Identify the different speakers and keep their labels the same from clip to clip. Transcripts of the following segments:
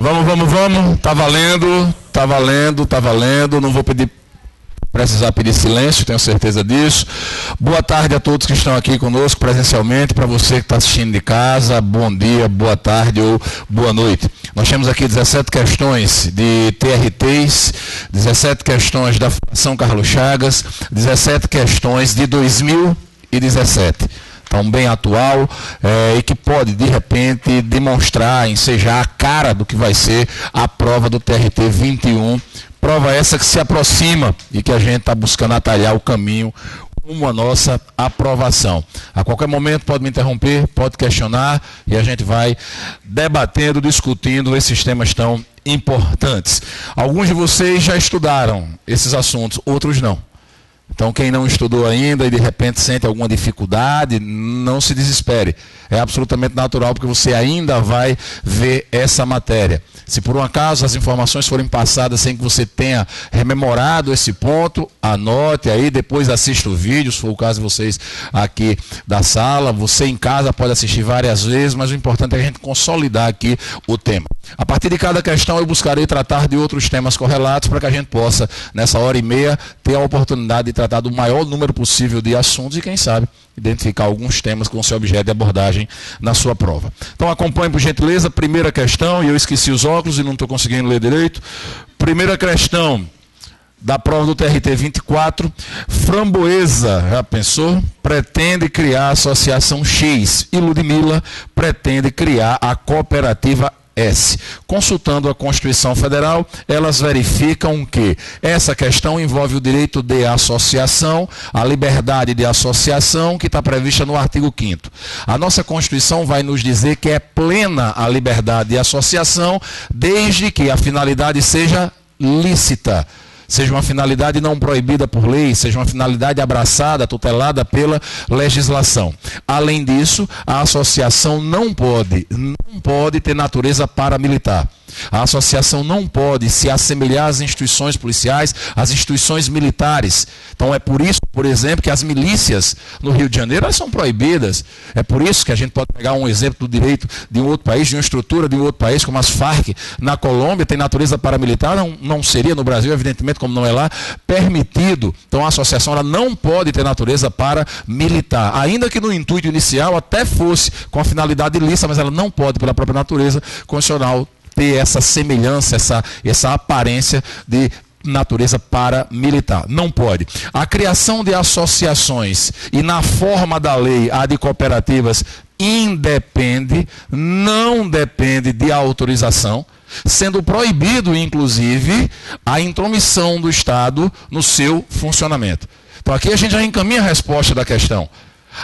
Speaker 1: Vamos. Tá valendo. Não vou precisar pedir silêncio, tenho certeza disso. Boa tarde a todos que estão aqui conosco presencialmente. Para você que está assistindo de casa, bom dia, boa tarde ou boa noite. Nós temos aqui 17 questões de TRTs, 17 questões da Fundação Carlos Chagas, 17 questões de 2017. Então, bem atual, e que pode, de repente, demonstrar, ensejar a cara do que vai ser a prova do TRT 21. Prova essa que se aproxima e que a gente está buscando atalhar o caminho rumo à nossa aprovação. A qualquer momento pode me interromper, pode questionar e a gente vai debatendo, discutindo esses temas tão importantes. Alguns de vocês já estudaram esses assuntos, outros não. Então, quem não estudou ainda e de repente sente alguma dificuldade, não se desespere. É absolutamente natural, porque você ainda vai ver essa matéria. Se por um acaso as informações forem passadas sem que você tenha rememorado esse ponto, anote aí, depois assista o vídeo, se for o caso de vocês aqui da sala. Você em casa pode assistir várias vezes, mas o importante é a gente consolidar aqui o tema. A partir de cada questão eu buscarei tratar de outros temas correlatos para que a gente possa, nessa hora e meia, ter a oportunidade de tratar do maior número possível de assuntos e, quem sabe, identificar alguns temas com seu objeto de abordagem na sua prova. Então acompanhe, por gentileza, primeira questão, e eu esqueci os óculos e não estou conseguindo ler direito. Primeira questão da prova do TRT 24, Framboesa, já pensou? Pretende criar a Associação X e Ludmila pretende criar a Cooperativa S. Consultando a Constituição Federal, elas verificam que essa questão envolve o direito de associação, a liberdade de associação, que está prevista no artigo 5º. A nossa Constituição vai nos dizer que é plena a liberdade de associação, desde que a finalidade seja lícita. Seja uma finalidade não proibida por lei, seja uma finalidade abraçada, tutelada pela legislação. Além disso, a associação não pode ter natureza paramilitar. A associação não pode se assemelhar às instituições policiais, às instituições militares. Então é por isso, por exemplo, que as milícias no Rio de Janeiro elas são proibidas. É por isso que a gente pode pegar um exemplo do direito de um outro país, de uma estrutura de um outro país, como as Farc na Colômbia, tem natureza paramilitar, não seria no Brasil, evidentemente, como não é lá, permitido. Então a associação ela não pode ter natureza paramilitar. Ainda que no intuito inicial até fosse com a finalidade ilícita, mas ela não pode, pela própria natureza constitucional, ter essa semelhança, essa aparência de natureza paramilitar. Não pode. A criação de associações e na forma da lei a de cooperativas não depende de autorização, sendo proibido, inclusive, a intromissão do Estado no seu funcionamento. Então aqui a gente já encaminha a resposta da questão.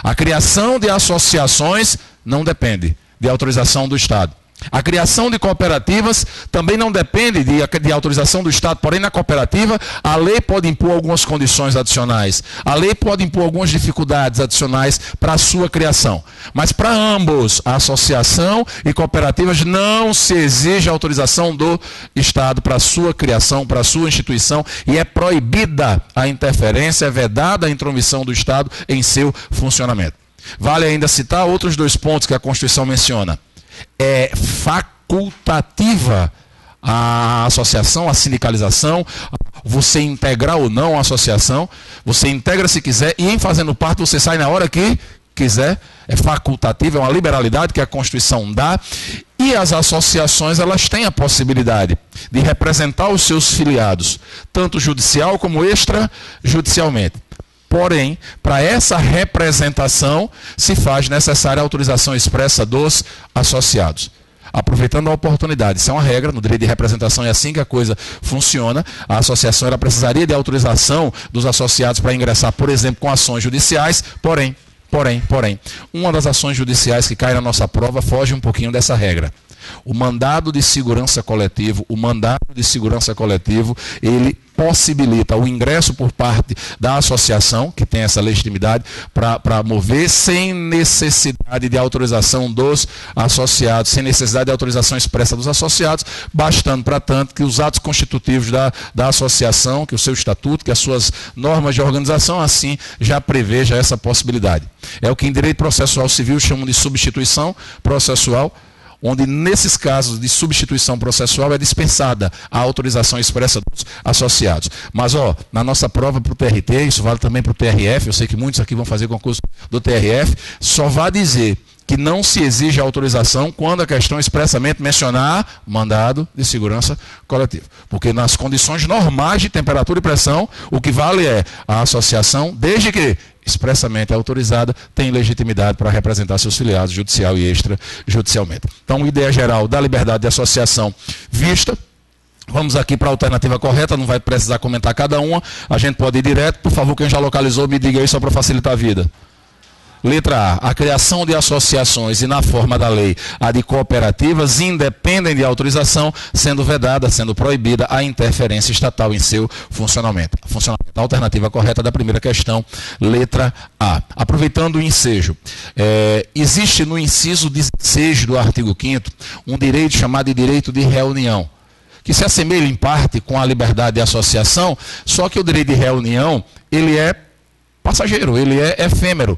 Speaker 1: A criação de associações não depende de autorização do Estado. A criação de cooperativas também não depende de autorização do Estado, porém na cooperativa a lei pode impor algumas condições adicionais, a lei pode impor algumas dificuldades adicionais para a sua criação. Mas para ambos, a associação e cooperativas, não se exige autorização do Estado para a sua criação, para a sua instituição, e é proibida a interferência, é vedada a intromissão do Estado em seu funcionamento. Vale ainda citar outros dois pontos que a Constituição menciona. É facultativa a associação, a sindicalização, você integrar ou não a associação, você integra se quiser e em fazendo parte você sai na hora que quiser, é facultativa, é uma liberalidade que a Constituição dá, e as associações elas têm a possibilidade de representar os seus filiados, tanto judicial como extrajudicialmente. Porém, para essa representação, se faz necessária a autorização expressa dos associados. Aproveitando a oportunidade, isso é uma regra, no direito de representação é assim que a coisa funciona. A associação ela precisaria de autorização dos associados para ingressar, por exemplo, com ações judiciais, porém, uma das ações judiciais que cai na nossa prova foge um pouquinho dessa regra. O mandado de segurança coletivo, ele possibilita o ingresso por parte da associação, que tem essa legitimidade, para mover sem necessidade de autorização dos associados, sem necessidade de autorização expressa dos associados, bastando para tanto que os atos constitutivos da associação, que o seu estatuto, que as suas normas de organização, assim, já preveja essa possibilidade. É o que em direito processual civil chamam de substituição processual, onde nesses casos de substituição processual é dispensada a autorização expressa dos associados. Mas, na nossa prova para o TRT, isso vale também para o TRF, eu sei que muitos aqui vão fazer concurso do TRF, só vai dizer que não se exige autorização quando a questão expressamente mencionar mandado de segurança coletiva. Porque nas condições normais de temperatura e pressão, o que vale é a associação, desde que expressamente autorizada, tem legitimidade para representar seus filiados judicial e extrajudicialmente. Então, ideia geral da liberdade de associação vista. Vamos aqui para a alternativa correta, não vai precisar comentar cada uma, a gente pode ir direto. Por favor, quem já localizou, me diga aí só para facilitar a vida. Letra A. A criação de associações e, na forma da lei, a de cooperativas, independem de autorização, sendo vedada, sendo proibida a interferência estatal em seu funcionamento. A alternativa correta da primeira questão, letra A. Aproveitando o ensejo, existe no inciso 16 do artigo 5º um direito chamado de direito de reunião, que se assemelha em parte com a liberdade de associação, só que o direito de reunião, ele é passageiro, ele é efêmero.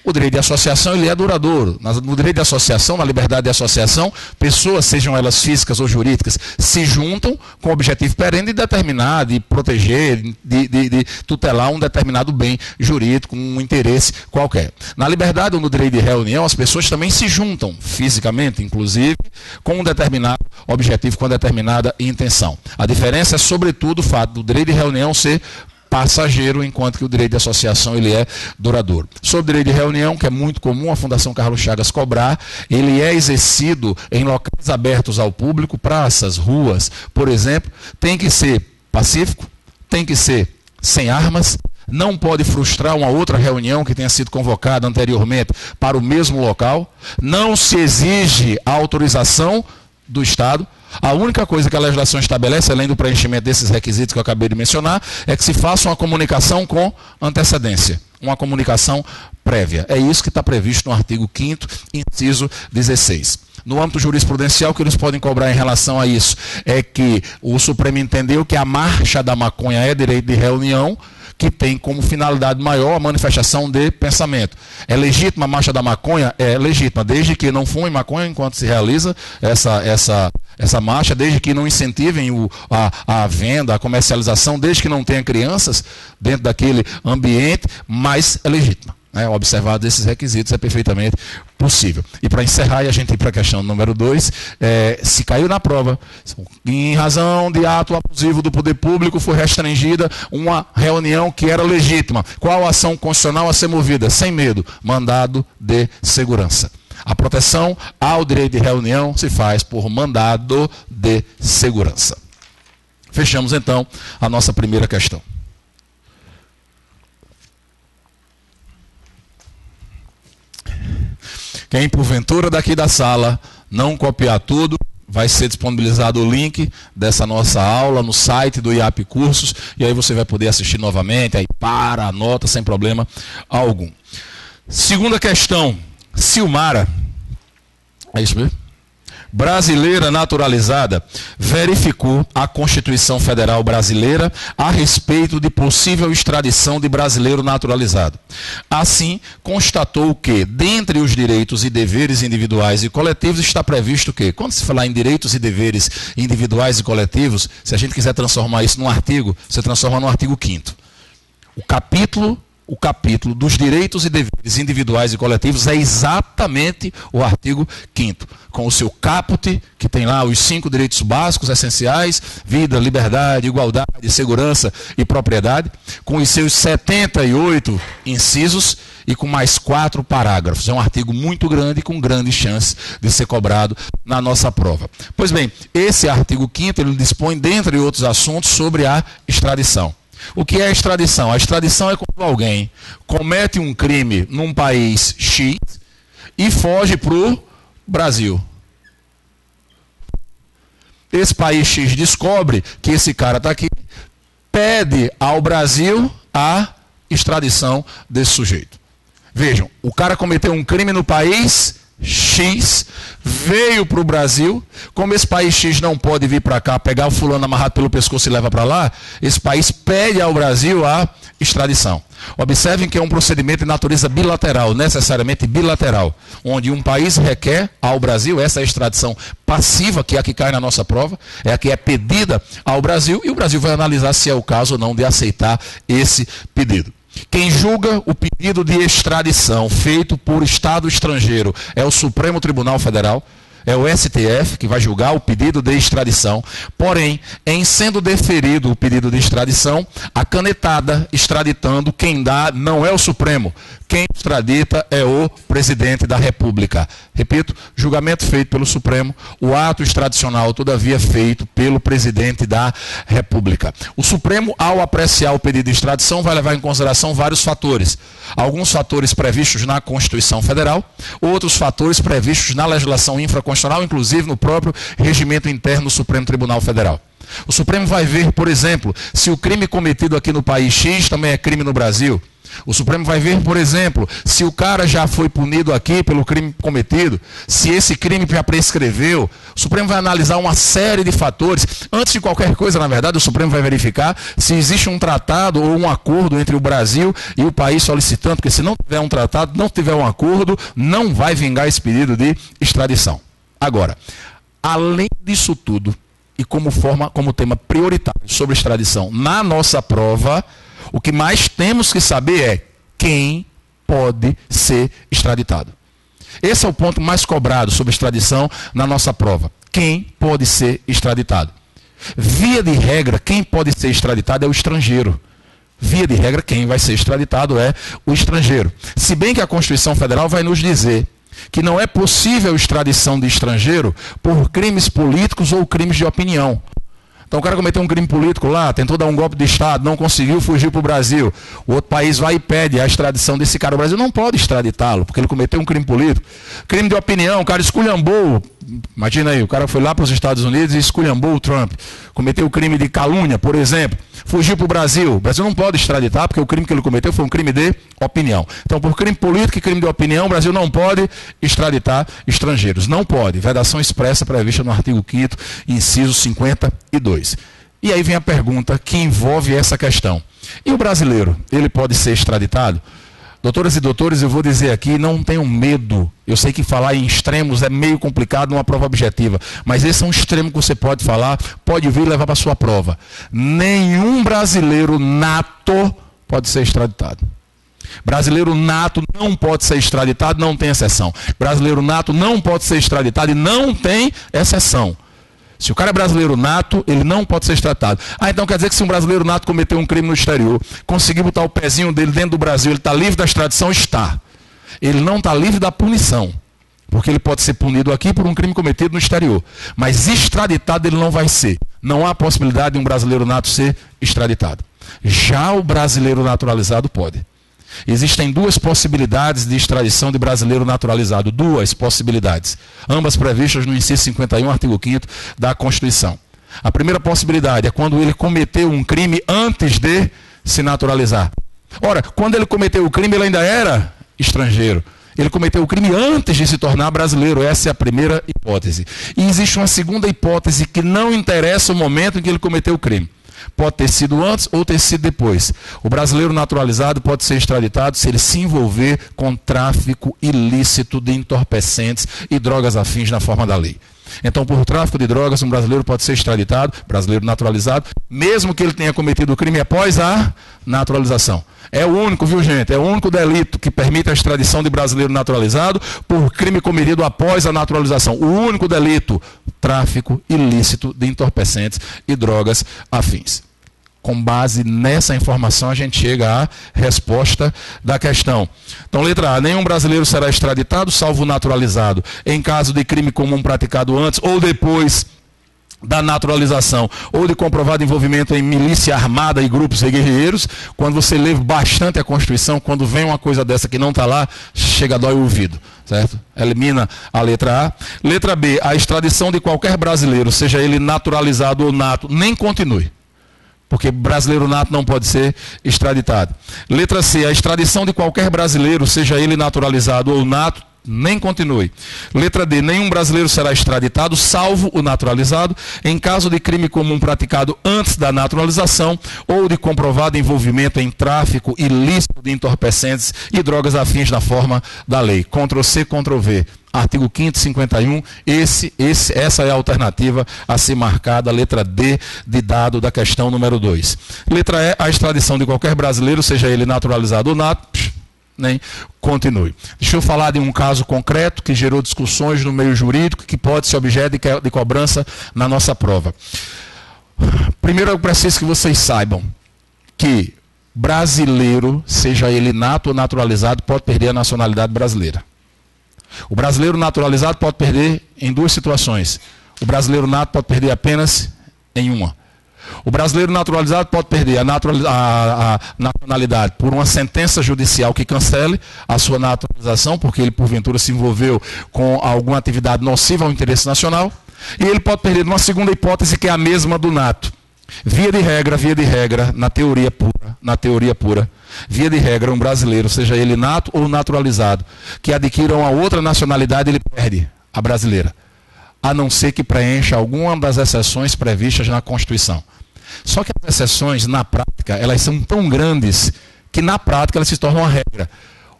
Speaker 1: O direito de associação, ele é duradouro. No direito de associação, na liberdade de associação, pessoas, sejam elas físicas ou jurídicas, se juntam com o objetivo perene de determinar, de proteger, de tutelar um determinado bem jurídico, um interesse qualquer. Na liberdade ou no direito de reunião, as pessoas também se juntam, fisicamente, inclusive, com um determinado objetivo, com uma determinada intenção. A diferença é, sobretudo, o fato do direito de reunião ser passageiro, enquanto que o direito de associação ele é duradouro. Sobre o direito de reunião, que é muito comum a Fundação Carlos Chagas cobrar, ele é exercido em locais abertos ao público, praças, ruas, por exemplo, tem que ser pacífico, tem que ser sem armas, não pode frustrar uma outra reunião que tenha sido convocada anteriormente para o mesmo local, não se exige a autorização do Estado. A única coisa que a legislação estabelece, além do preenchimento desses requisitos que eu acabei de mencionar, é que se faça uma comunicação com antecedência, uma comunicação prévia. É isso que está previsto no artigo 5º, inciso 16. No âmbito jurisprudencial, o que eles podem cobrar em relação a isso é que o Supremo entendeu que a marcha da maconha é direito de reunião, que tem como finalidade maior a manifestação de pensamento. É legítima a marcha da maconha? É legítima, desde que não fume maconha enquanto se realiza essa marcha, desde que não incentivem a venda, a comercialização, desde que não tenha crianças dentro daquele ambiente, mas é legítima. Observado esses requisitos, é perfeitamente possível. E para encerrar, e a gente ir para a questão número 2, se caiu na prova, em razão de ato abusivo do poder público, foi restringida uma reunião que era legítima. Qual a ação constitucional a ser movida? Sem medo, mandado de segurança. A proteção ao direito de reunião se faz por mandado de segurança. Fechamos então a nossa primeira questão. Quem porventura daqui da sala não copiar tudo, vai ser disponibilizado o link dessa nossa aula no site do IAP Cursos, e aí você vai poder assistir novamente, aí anota sem problema algum. Segunda questão, Silmara, é isso mesmo? Brasileira naturalizada, verificou a Constituição Federal Brasileira a respeito de possível extradição de brasileiro naturalizado. Assim, constatou que, dentre os direitos e deveres individuais e coletivos, está previsto que, quando se falar em direitos e deveres individuais e coletivos, se a gente quiser transformar isso num artigo, você transforma no artigo 5º. O capítulo dos direitos e deveres individuais e coletivos é exatamente o artigo 5º, com o seu caput, que tem lá os 5 direitos básicos, essenciais, vida, liberdade, igualdade, segurança e propriedade, com os seus 78 incisos e com mais 4 parágrafos. É um artigo muito grande, com grande chance de ser cobrado na nossa prova. Pois bem, esse artigo 5º, ele dispõe, dentre outros assuntos, sobre a extradição. O que é a extradição? A extradição é quando alguém comete um crime num país X e foge para o Brasil. Esse país X descobre que esse cara está aqui, pede ao Brasil a extradição desse sujeito. Vejam, o cara cometeu um crime no país X veio para o Brasil. Como esse país X não pode vir para cá, pegar o fulano amarrado pelo pescoço e leva para lá, esse país pede ao Brasil a extradição. Observem que é um procedimento de natureza bilateral, necessariamente bilateral, onde um país requer ao Brasil, essa é a extradição passiva, que é a que cai na nossa prova, é a que é pedida ao Brasil, e o Brasil vai analisar se é o caso ou não de aceitar esse pedido. Quem julga o pedido de extradição feito por Estado estrangeiro é o Supremo Tribunal Federal, é o STF que vai julgar o pedido de extradição. Porém, em sendo deferido o pedido de extradição, a canetada extraditando, quem dá não é o Supremo. Quem extradita é o presidente da República. Repito, julgamento feito pelo Supremo, o ato extradicional, todavia, feito pelo presidente da República. O Supremo, ao apreciar o pedido de extradição, vai levar em consideração vários fatores. Alguns fatores previstos na Constituição Federal, outros fatores previstos na legislação infraconstitucional, inclusive no próprio regimento interno do Supremo Tribunal Federal. O Supremo vai ver, por exemplo, se o crime cometido aqui no país X também é crime no Brasil. O Supremo vai ver, por exemplo, se o cara já foi punido aqui pelo crime cometido, se esse crime já prescreveu. O Supremo vai analisar uma série de fatores. Antes de qualquer coisa, na verdade, o Supremo vai verificar se existe um tratado ou um acordo entre o Brasil e o país solicitante, porque se não tiver um tratado, não tiver um acordo, não vai vingar esse pedido de extradição. Agora, além disso tudo, e como tema prioritário sobre extradição na nossa prova, o que mais temos que saber é quem pode ser extraditado. Esse é o ponto mais cobrado sobre extradição na nossa prova. Quem pode ser extraditado? Via de regra, quem pode ser extraditado é o estrangeiro. Via de regra, quem vai ser extraditado é o estrangeiro. Se bem que a Constituição Federal vai nos dizer que não é possível extradição de estrangeiro por crimes políticos ou crimes de opinião. Então o cara cometeu um crime político lá, tentou dar um golpe de Estado, não conseguiu, fugiu para o Brasil. O outro país vai e pede a extradição desse cara. O Brasil não pode extraditá-lo, porque ele cometeu um crime político. Crime de opinião, o cara esculhambou. Imagina aí, o cara foi lá para os Estados Unidos e esculhambou o Trump. Cometeu o crime de calúnia, por exemplo. Fugiu para o Brasil. O Brasil não pode extraditar, porque o crime que ele cometeu foi um crime de opinião. Então, por crime político e crime de opinião, o Brasil não pode extraditar estrangeiros. Não pode. Vedação expressa prevista no artigo 5º, inciso 52. E aí vem a pergunta que envolve essa questão. E o brasileiro, ele pode ser extraditado? Doutoras e doutores, eu vou dizer aqui, não tenham medo. Eu sei que falar em extremos é meio complicado numa prova objetiva, mas esse é um extremo que você pode falar, pode vir e levar para a sua prova. Nenhum brasileiro nato pode ser extraditado. Brasileiro nato não pode ser extraditado, não tem exceção. Brasileiro nato não pode ser extraditado e não tem exceção. Se o cara é brasileiro nato, ele não pode ser extraditado. Então quer dizer que se um brasileiro nato cometeu um crime no exterior, conseguir botar o pezinho dele dentro do Brasil, ele está livre da extradição? Está. Ele não está livre da punição, porque ele pode ser punido aqui por um crime cometido no exterior. Mas extraditado ele não vai ser. Não há possibilidade de um brasileiro nato ser extraditado. Já o brasileiro naturalizado pode. Existem duas possibilidades de extradição de brasileiro naturalizado. Duas possibilidades. Ambas previstas no inciso 51, artigo 5º da Constituição. A primeira possibilidade é quando ele cometeu um crime antes de se naturalizar. Ora, quando ele cometeu o crime, ele ainda era estrangeiro. Ele cometeu o crime antes de se tornar brasileiro. Essa é a primeira hipótese. E existe uma segunda hipótese que não interessa o momento em que ele cometeu o crime. Pode ter sido antes ou ter sido depois. O brasileiro naturalizado pode ser extraditado se ele se envolver com tráfico ilícito de entorpecentes e drogas afins na forma da lei. Então, por tráfico de drogas, um brasileiro pode ser extraditado, brasileiro naturalizado, mesmo que ele tenha cometido o crime após a naturalização. É o único, viu gente? É o único delito que permite a extradição de brasileiro naturalizado por crime cometido após a naturalização. O único delito, tráfico ilícito de entorpecentes e drogas afins. Com base nessa informação, a gente chega à resposta da questão. Então, letra A, nenhum brasileiro será extraditado, salvo naturalizado, em caso de crime comum praticado antes ou depois da naturalização, ou de comprovado envolvimento em milícia armada e grupos guerrilheiros. Quando você lê bastante a Constituição, quando vem uma coisa dessa que não está lá, chega a dói o ouvido, certo? Elimina a letra A. Letra B, a extradição de qualquer brasileiro, seja ele naturalizado ou nato, nem continue, porque brasileiro nato não pode ser extraditado. Letra C, a extradição de qualquer brasileiro, seja ele naturalizado ou nato, Nem continue. Letra D. Nenhum brasileiro será extraditado, salvo o naturalizado, em caso de crime comum praticado antes da naturalização ou de comprovado envolvimento em tráfico ilícito de entorpecentes e drogas afins da forma da lei. Ctrl+C, Ctrl+V. Artigo 5º, 51, essa é a alternativa a ser marcada, letra D de dado da questão número 2. Letra E, a extradição de qualquer brasileiro, seja ele naturalizado ou não, nem continue. Deixa eu falar de um caso concreto que gerou discussões no meio jurídico, que pode ser objeto de cobrança na nossa prova. Primeiro, eu preciso que vocês saibam que brasileiro, seja ele nato ou naturalizado, pode perder a nacionalidade brasileira. O brasileiro naturalizado pode perder em duas situações. O brasileiro nato pode perder apenas em uma. O brasileiro naturalizado pode perder a nacionalidade por uma sentença judicial que cancele a sua naturalização, porque ele porventura se envolveu com alguma atividade nociva ao interesse nacional. E ele pode perder numa segunda hipótese, que é a mesma do nato. Via de regra, na teoria pura, via de regra, um brasileiro, seja ele nato ou naturalizado, que adquira uma outra nacionalidade, ele perde a brasileira, a não ser que preencha alguma das exceções previstas na Constituição. Só que as exceções, na prática, elas são tão grandes que na prática elas se tornam uma regra,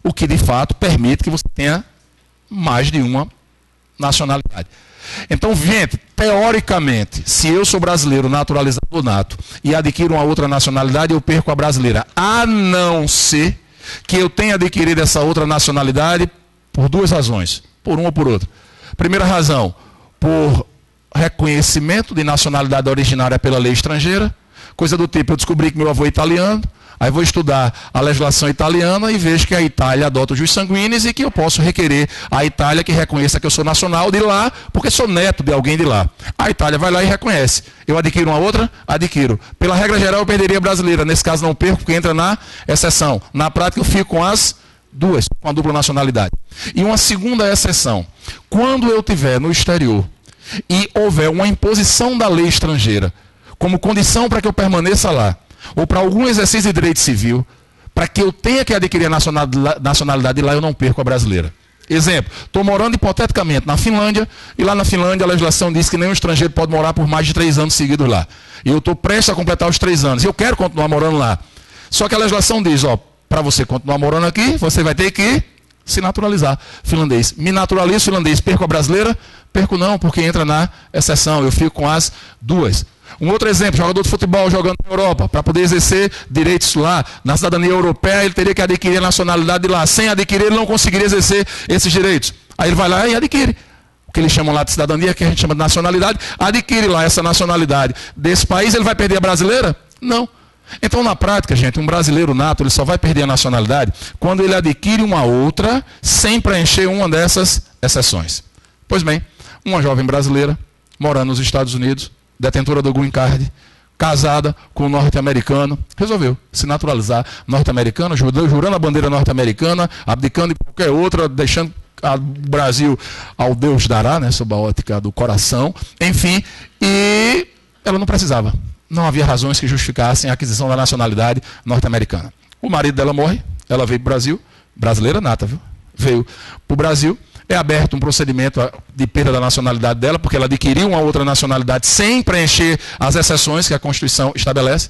Speaker 1: o que de fato permite que você tenha mais de uma nacionalidade. Então, gente, teoricamente, se eu sou brasileiro naturalizado ou nato e adquiro uma outra nacionalidade, eu perco a brasileira, a não ser que eu tenha adquirido essa outra nacionalidade por duas razões, por uma ou por outra. Primeira razão, por reconhecimento de nacionalidade originária pela lei estrangeira, coisa do tipo, eu descobri que meu avô é italiano, aí vou estudar a legislação italiana e vejo que a Itália adota o jus sanguinis e que eu posso requerer à Itália que reconheça que eu sou nacional de lá, porque sou neto de alguém de lá. A Itália vai lá e reconhece. Eu adquiro uma outra? Adquiro. Pela regra geral, eu perderia a brasileira. Nesse caso, não perco, porque entra na exceção. Na prática, eu fico com as duas, com a dupla nacionalidade. E uma segunda exceção. Quando eu estiver no exterior e houver uma imposição da lei estrangeira como condição para que eu permaneça lá, ou para algum exercício de direito civil, para que eu tenha que adquirir a nacionalidade de lá, eu não perco a brasileira. Exemplo, estou morando hipoteticamente na Finlândia, e lá na Finlândia a legislação diz que nenhum estrangeiro pode morar por mais de 3 anos seguidos lá. E eu estou prestes a completar os 3 anos, e eu quero continuar morando lá. Só que a legislação diz, para você continuar morando aqui, você vai ter que se naturalizar finlandês. Me naturalizo finlandês, perco a brasileira? Perco não, porque entra na exceção, eu fico com as duas. Um outro exemplo, jogador de futebol jogando na Europa, para poder exercer direitos lá, na cidadania europeia, ele teria que adquirir a nacionalidade de lá. Sem adquirir, ele não conseguiria exercer esses direitos. Aí ele vai lá e adquire. O que eles chamam lá de cidadania, que a gente chama de nacionalidade, adquire lá essa nacionalidade desse país, ele vai perder a brasileira? Não. Então, na prática, gente, um brasileiro nato, ele só vai perder a nacionalidade quando ele adquire uma outra, sem preencher uma dessas exceções. Pois bem, uma jovem brasileira, morando nos Estados Unidos, detentora do green card, casada com um norte-americano, resolveu se naturalizar norte-americano, jurando a bandeira norte-americana, abdicando de qualquer outra, deixando o Brasil ao Deus dará, né, sob a ótica do coração, enfim, e ela não precisava. Não havia razões que justificassem a aquisição da nacionalidade norte-americana. O marido dela morre, ela veio para o Brasil, brasileira nata, viu? Veio para o Brasil, é aberto um procedimento de perda da nacionalidade dela, porque ela adquiriu uma outra nacionalidade sem preencher as exceções que a Constituição estabelece.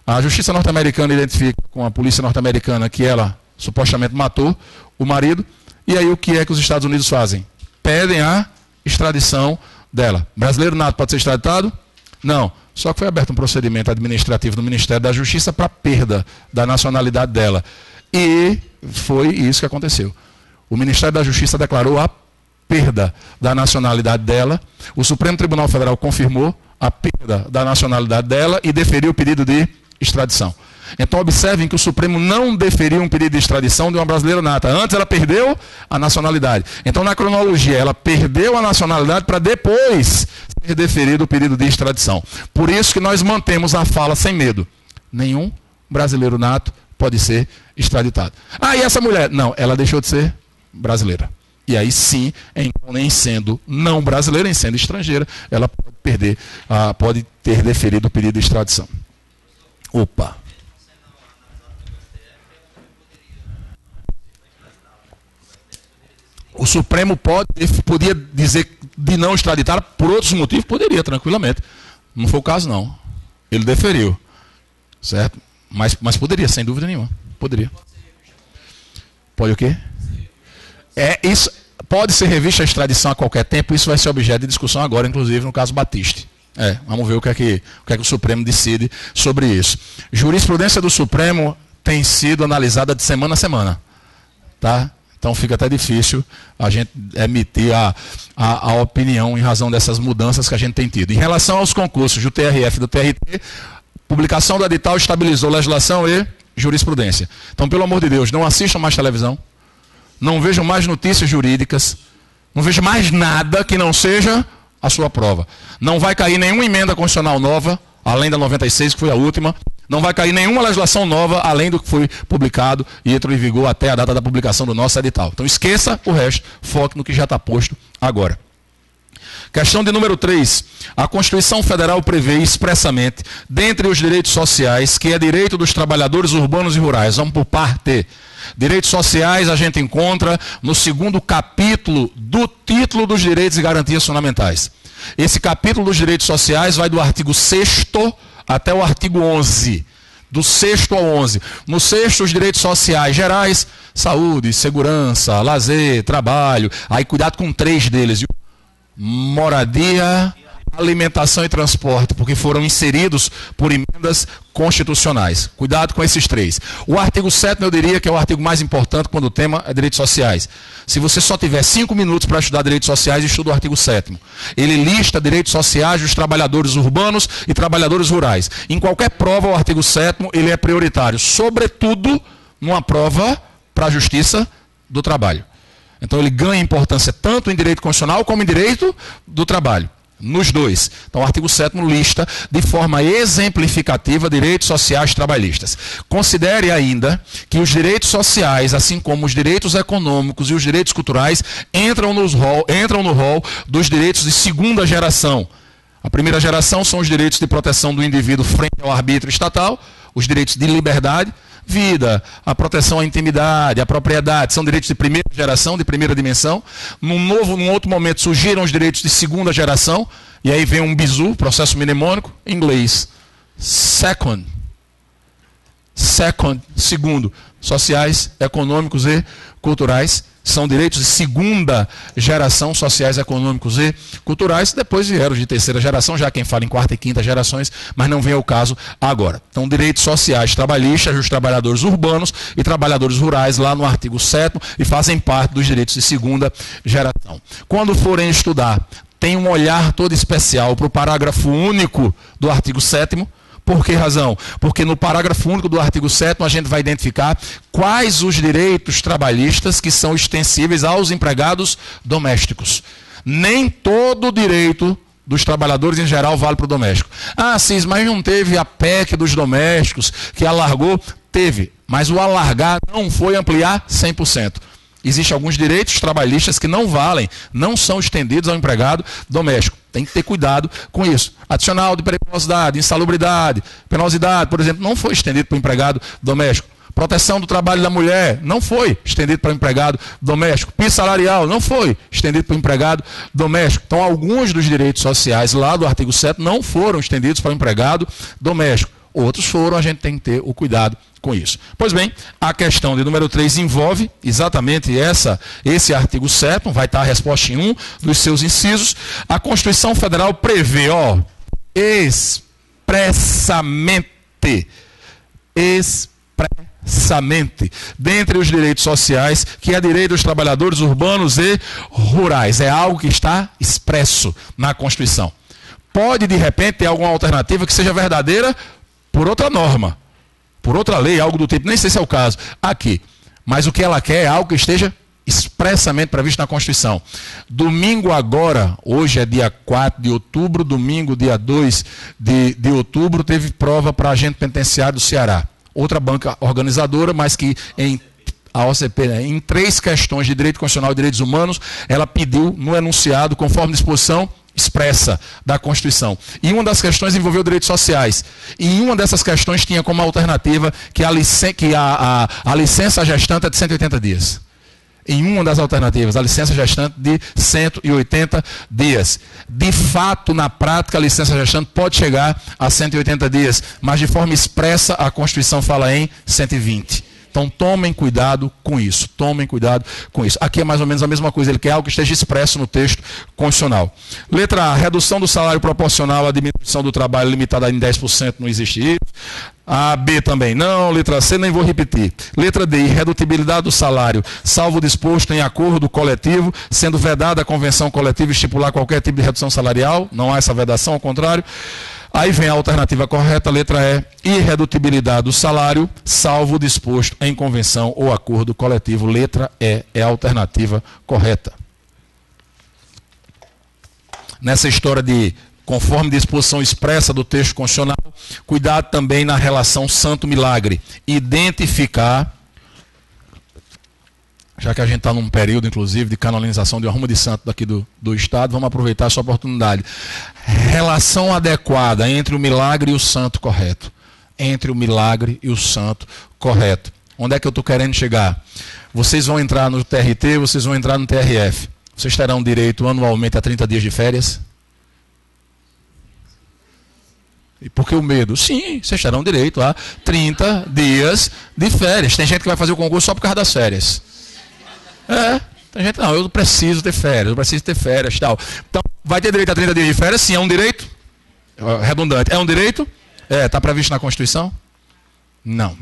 Speaker 1: A Justiça norte-americana identifica com a polícia norte-americana que ela supostamente matou o marido, e aí o que é que os Estados Unidos fazem? Pedem a extradição dela. Brasileiro nato pode ser extraditado? Não. Só que foi aberto um procedimento administrativo no Ministério da Justiça para perda da nacionalidade dela. E foi isso que aconteceu. O Ministério da Justiça declarou a perda da nacionalidade dela. O Supremo Tribunal Federal confirmou a perda da nacionalidade dela e deferiu o pedido de extradição. Então observem que o Supremo não deferiu um pedido de extradição de uma brasileira nata. Antes ela perdeu a nacionalidade. Então na cronologia ela perdeu a nacionalidade para depois ser deferido o pedido de extradição. Por isso que nós mantemos a fala sem medo. Nenhum brasileiro nato pode ser extraditado. Ah, e essa mulher? Não, ela deixou de ser brasileira. E aí sim, em sendo não brasileira, em sendo estrangeira, ela pode perder, pode ter deferido o pedido de extradição. Opa! O Supremo podia dizer de não extraditar por outros motivos? Poderia, tranquilamente. Não foi o caso, não. Ele deferiu. Certo? Mas poderia, sem dúvida nenhuma. Poderia. Pode o quê? Isso pode ser revista a extradição a qualquer tempo. Isso vai ser objeto de discussão agora, inclusive no caso Batiste. Vamos ver o que é que o Supremo decide sobre isso. Jurisprudência do Supremo tem sido analisada de semana a semana. Tá? Então fica até difícil a gente emitir a opinião em razão dessas mudanças que a gente tem tido. Em relação aos concursos do TRF e do TRT, publicação do edital estabilizou legislação e jurisprudência. Então, pelo amor de Deus, não assistam mais televisão, não vejam mais notícias jurídicas, não vejam mais nada que não seja a sua prova. Não vai cair nenhuma emenda constitucional nova, além da 96, que foi a última. Não vai cair nenhuma legislação nova, além do que foi publicado e entrou em vigor até a data da publicação do nosso edital. Então esqueça o resto, foque no que já está posto agora. Questão de número 3. A Constituição Federal prevê expressamente, dentre os direitos sociais, que é direito dos trabalhadores urbanos e rurais. Vamos por parte. Direitos sociais a gente encontra no 2º capítulo do título dos direitos e garantias fundamentais. Esse capítulo dos direitos sociais vai do artigo 6º até o artigo 11. Do 6º ao 11. No 6º, os direitos sociais gerais, saúde, segurança, lazer, trabalho. Aí cuidado com 3 deles. Moradia, alimentação e transporte, porque foram inseridos por emendas constitucionais. Cuidado com esses 3. O artigo 7º eu diria que é o artigo mais importante quando o tema é direitos sociais. Se você só tiver 5 minutos para estudar direitos sociais, estuda o artigo 7º. Ele lista direitos sociais dos trabalhadores urbanos e trabalhadores rurais. Em qualquer prova, o artigo 7º ele é prioritário, sobretudo numa prova para a justiça do trabalho. Então ele ganha importância tanto em direito constitucional como em direito do trabalho. Nos dois. Então o artigo 7º lista de forma exemplificativa direitos sociais trabalhistas. Considere ainda que os direitos sociais, assim como os direitos econômicos e os direitos culturais, entram no rol dos direitos de segunda geração. A primeira geração são os direitos de proteção do indivíduo frente ao arbítrio estatal, os direitos de liberdade, vida, a proteção à intimidade, à propriedade, são direitos de primeira geração, de primeira dimensão. Num outro momento surgiram os direitos de segunda geração, e aí vem um bizu, processo mnemônico, em inglês. Segundo, sociais, econômicos e culturais. São direitos de segunda geração, sociais, econômicos e culturais. Depois vieram de terceira geração, já quem fala em quarta e quinta gerações, mas não vem ao caso agora. Então, direitos sociais trabalhistas dos trabalhadores urbanos e trabalhadores rurais, lá no artigo 7º, e fazem parte dos direitos de segunda geração. Quando forem estudar, tem um olhar todo especial para o parágrafo único do artigo 7º. Por que razão? Porque no parágrafo único do artigo 7º a gente vai identificar quais os direitos trabalhistas que são extensíveis aos empregados domésticos. Nem todo direito dos trabalhadores em geral vale para o doméstico. Ah, Cis, mas não teve a PEC dos domésticos que alargou? Teve, mas o alargar não foi ampliar 100%. Existem alguns direitos trabalhistas que não valem, não são estendidos ao empregado doméstico. Tem que ter cuidado com isso. Adicional de periculosidade, insalubridade, penosidade, por exemplo, não foi estendido para o empregado doméstico. Proteção do trabalho da mulher, não foi estendido para o empregado doméstico. Piso salarial, não foi estendido para o empregado doméstico. Então, alguns dos direitos sociais lá do artigo 7º não foram estendidos para o empregado doméstico. Outros foram, a gente tem que ter o cuidado com isso. Pois bem, a questão de número 3 envolve exatamente esse artigo 7º, vai estar a resposta em um dos seus incisos. A Constituição Federal prevê, expressamente, dentre os direitos sociais, que é direito dos trabalhadores urbanos e rurais. É algo que está expresso na Constituição. Pode, de repente, ter alguma alternativa que seja verdadeira por outra norma, por outra lei, algo do tipo, nem sei se é o caso, aqui. Mas o que ela quer é algo que esteja expressamente previsto na Constituição. Domingo agora, hoje é dia 4 de outubro, domingo, dia 2 de outubro, teve prova para agente penitenciário do Ceará. Outra banca organizadora, mas que a OCP, em 3 questões de direito constitucional e direitos humanos, ela pediu no enunciado, conforme disposição expressa da Constituição. E uma das questões envolveu direitos sociais. E em uma dessas questões tinha como alternativa que a licença gestante é de 180 dias. em uma das alternativas, a licença gestante de 180 dias. De fato, na prática, a licença gestante pode chegar a 180 dias, mas de forma expressa a Constituição fala em 120. Então tomem cuidado com isso, tomem cuidado com isso. Aqui é mais ou menos a mesma coisa, ele quer algo que esteja expresso no texto constitucional. Letra A, redução do salário proporcional à diminuição do trabalho limitada em 10%, não existe isso. A B também não, letra C nem vou repetir. Letra D, irredutibilidade do salário, salvo disposto em acordo coletivo, sendo vedada a convenção coletiva estipular qualquer tipo de redução salarial, não há essa vedação, ao contrário. Aí vem a alternativa correta, letra E, irredutibilidade do salário, salvo disposto em convenção ou acordo coletivo. Letra E é a alternativa correta. Nessa história de conforme disposição expressa do texto constitucional, cuidado também na relação santo-milagre. Identificar, já que a gente está num período, inclusive, de canonização de uma ruma de santo daqui do Estado, vamos aproveitar essa oportunidade. Relação adequada entre o milagre e o santo correto. Entre o milagre e o santo correto. Onde é que eu estou querendo chegar? Vocês vão entrar no TRT, vocês vão entrar no TRF. Vocês terão direito anualmente a 30 dias de férias? E por que o medo? Sim, vocês terão direito a 30 dias de férias. Tem gente que vai fazer o concurso só por causa das férias. Tem gente, não, eu preciso ter férias, tal. Então, vai ter direito a 30 dias de férias? Sim, é um direito? Redundante. É um direito? Está previsto na Constituição? Não.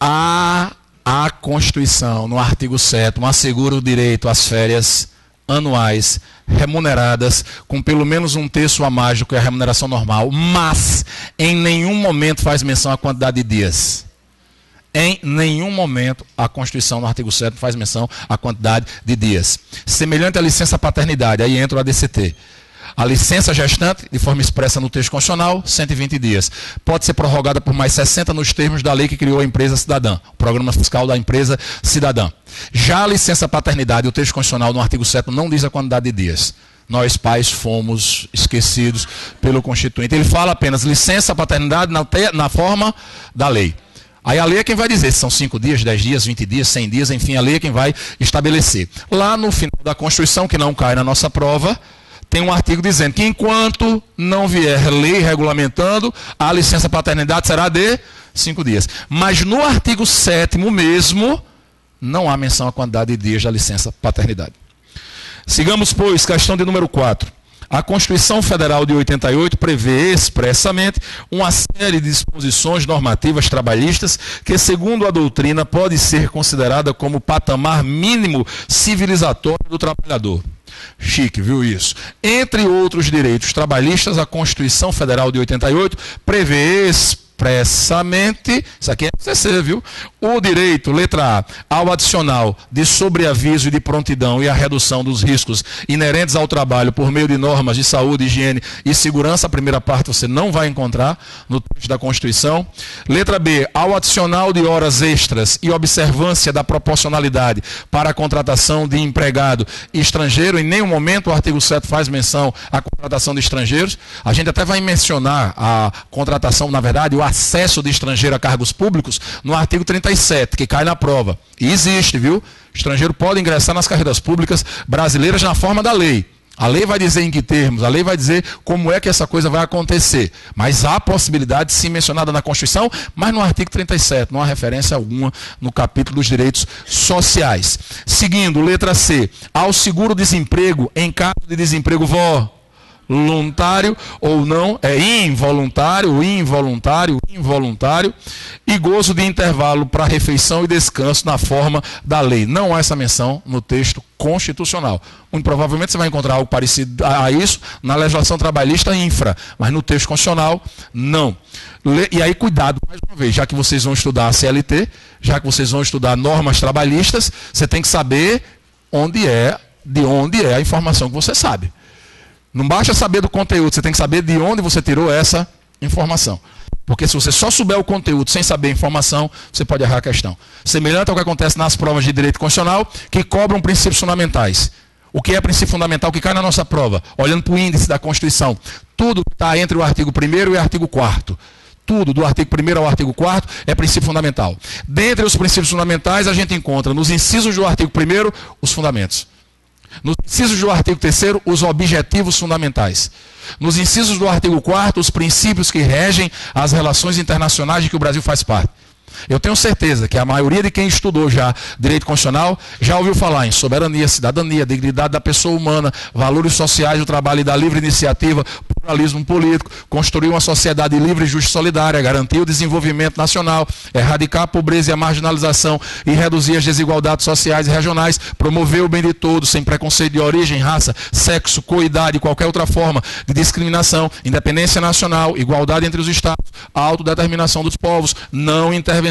Speaker 1: A Constituição, no artigo 7º, assegura o direito às férias anuais remuneradas com pelo menos um terço a mais do que a remuneração normal, mas em nenhum momento faz menção à quantidade de dias. Em nenhum momento a Constituição, no artigo 7º, faz menção à quantidade de dias. Semelhante à licença paternidade, aí entra o ADCT. A licença gestante, de forma expressa no texto constitucional, 120 dias. Pode ser prorrogada por mais 60 nos termos da lei que criou a empresa cidadã, o programa fiscal da empresa cidadã. Já a licença paternidade, o texto constitucional no artigo 7º não diz a quantidade de dias. Nós, pais, fomos esquecidos pelo Constituinte. Ele fala apenas licença paternidade na forma da lei. Aí a lei é quem vai dizer se são 5 dias, 10 dias, 20 dias, 100 dias, enfim, a lei é quem vai estabelecer. Lá no final da Constituição, que não cai na nossa prova, tem um artigo dizendo que enquanto não vier lei regulamentando, a licença paternidade será de 5 dias. Mas no artigo 7º mesmo, não há menção à quantidade de dias da licença paternidade. Sigamos, pois, questão de número 4. A Constituição Federal de 88 prevê expressamente uma série de disposições normativas trabalhistas que, segundo a doutrina, pode ser considerada como patamar mínimo civilizatório do trabalhador. Chique, viu isso? Entre outros direitos trabalhistas, a Constituição Federal de 88 prevê expressamente, isso aqui é CC, viu? O direito, letra A, ao adicional de sobreaviso e de prontidão e a redução dos riscos inerentes ao trabalho por meio de normas de saúde, higiene e segurança. A primeira parte você não vai encontrar no texto da Constituição. Letra B, ao adicional de horas extras e observância da proporcionalidade para a contratação de empregado estrangeiro. Em nenhum momento o artigo 7 faz menção à contratação de estrangeiros. A gente até vai mencionar a contratação, na verdade, o acesso de estrangeiro a cargos públicos no artigo 37, que cai na prova. E existe, viu? Estrangeiro pode ingressar nas carreiras públicas brasileiras na forma da lei. A lei vai dizer em que termos, a lei vai dizer como é que essa coisa vai acontecer. Mas há possibilidade, sim, mencionada na Constituição, mas no artigo 37, não há referência alguma no capítulo dos direitos sociais. Seguindo, letra C, ao seguro-desemprego em caso de desemprego voluntário ou não, involuntário, e gozo de intervalo para refeição e descanso na forma da lei. Não há essa menção no texto constitucional. Muito provavelmente você vai encontrar algo parecido a isso na legislação trabalhista infra, mas no texto constitucional, não. E aí, cuidado, mais uma vez, já que vocês vão estudar a CLT, já que vocês vão estudar normas trabalhistas, você tem que saber de onde é a informação que você sabe. Não basta saber do conteúdo, você tem que saber de onde você tirou essa informação. Porque se você só souber o conteúdo sem saber a informação, você pode errar a questão. Semelhante ao que acontece nas provas de direito constitucional, que cobram princípios fundamentais. O que é princípio fundamental que cai na nossa prova? Olhando para o índice da Constituição. Tudo está entre o artigo 1º e o artigo 4º. tudo, do artigo 1º ao artigo 4º, é princípio fundamental. Dentre os princípios fundamentais, a gente encontra nos incisos do artigo 1º os fundamentos. Nos incisos do artigo 3º, os objetivos fundamentais. Nos incisos do artigo 4º, os princípios que regem as relações internacionais de que o Brasil faz parte. Eu tenho certeza que a maioria de quem estudou já direito constitucional já ouviu falar em soberania, cidadania, dignidade da pessoa humana, valores sociais do trabalho e da livre iniciativa, pluralismo político, construir uma sociedade livre, justa e solidária, garantir o desenvolvimento nacional, erradicar a pobreza e a marginalização e reduzir as desigualdades sociais e regionais, promover o bem de todos, sem preconceito de origem, raça, sexo, coidade e qualquer outra forma de discriminação, independência nacional, igualdade entre os estados, autodeterminação dos povos, não intervenção,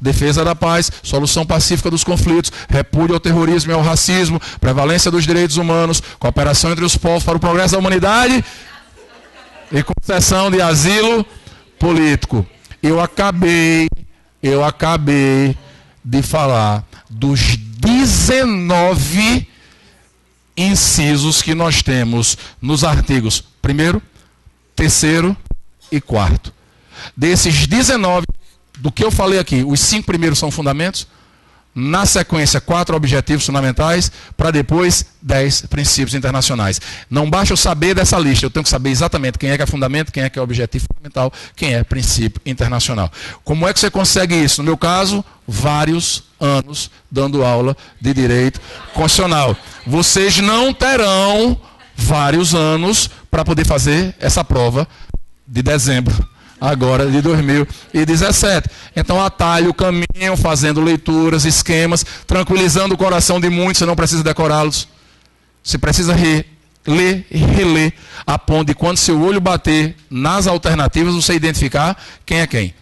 Speaker 1: defesa da paz, solução pacífica dos conflitos, repúdio ao terrorismo e ao racismo, prevalência dos direitos humanos, cooperação entre os povos para o progresso da humanidade e concessão de asilo político. Eu acabei de falar dos 19 incisos que nós temos nos artigos 1º, 3º e 4º. Desses 19, do que eu falei aqui, os 5 primeiros são fundamentos, na sequência 4 objetivos fundamentais, para depois 10 princípios internacionais. Não basta eu saber dessa lista, eu tenho que saber exatamente quem é fundamento, quem é objetivo fundamental, quem é princípio internacional. Como é que você consegue isso? No meu caso, vários anos dando aula de direito constitucional. Vocês não terão vários anos para poder fazer essa prova de dezembro agora de 2017. Então atalhe o caminho, fazendo leituras, esquemas, tranquilizando o coração de muitos, você não precisa decorá-los. Você precisa ler e reler, a ponto de quando seu olho bater nas alternativas, você identificar quem é quem.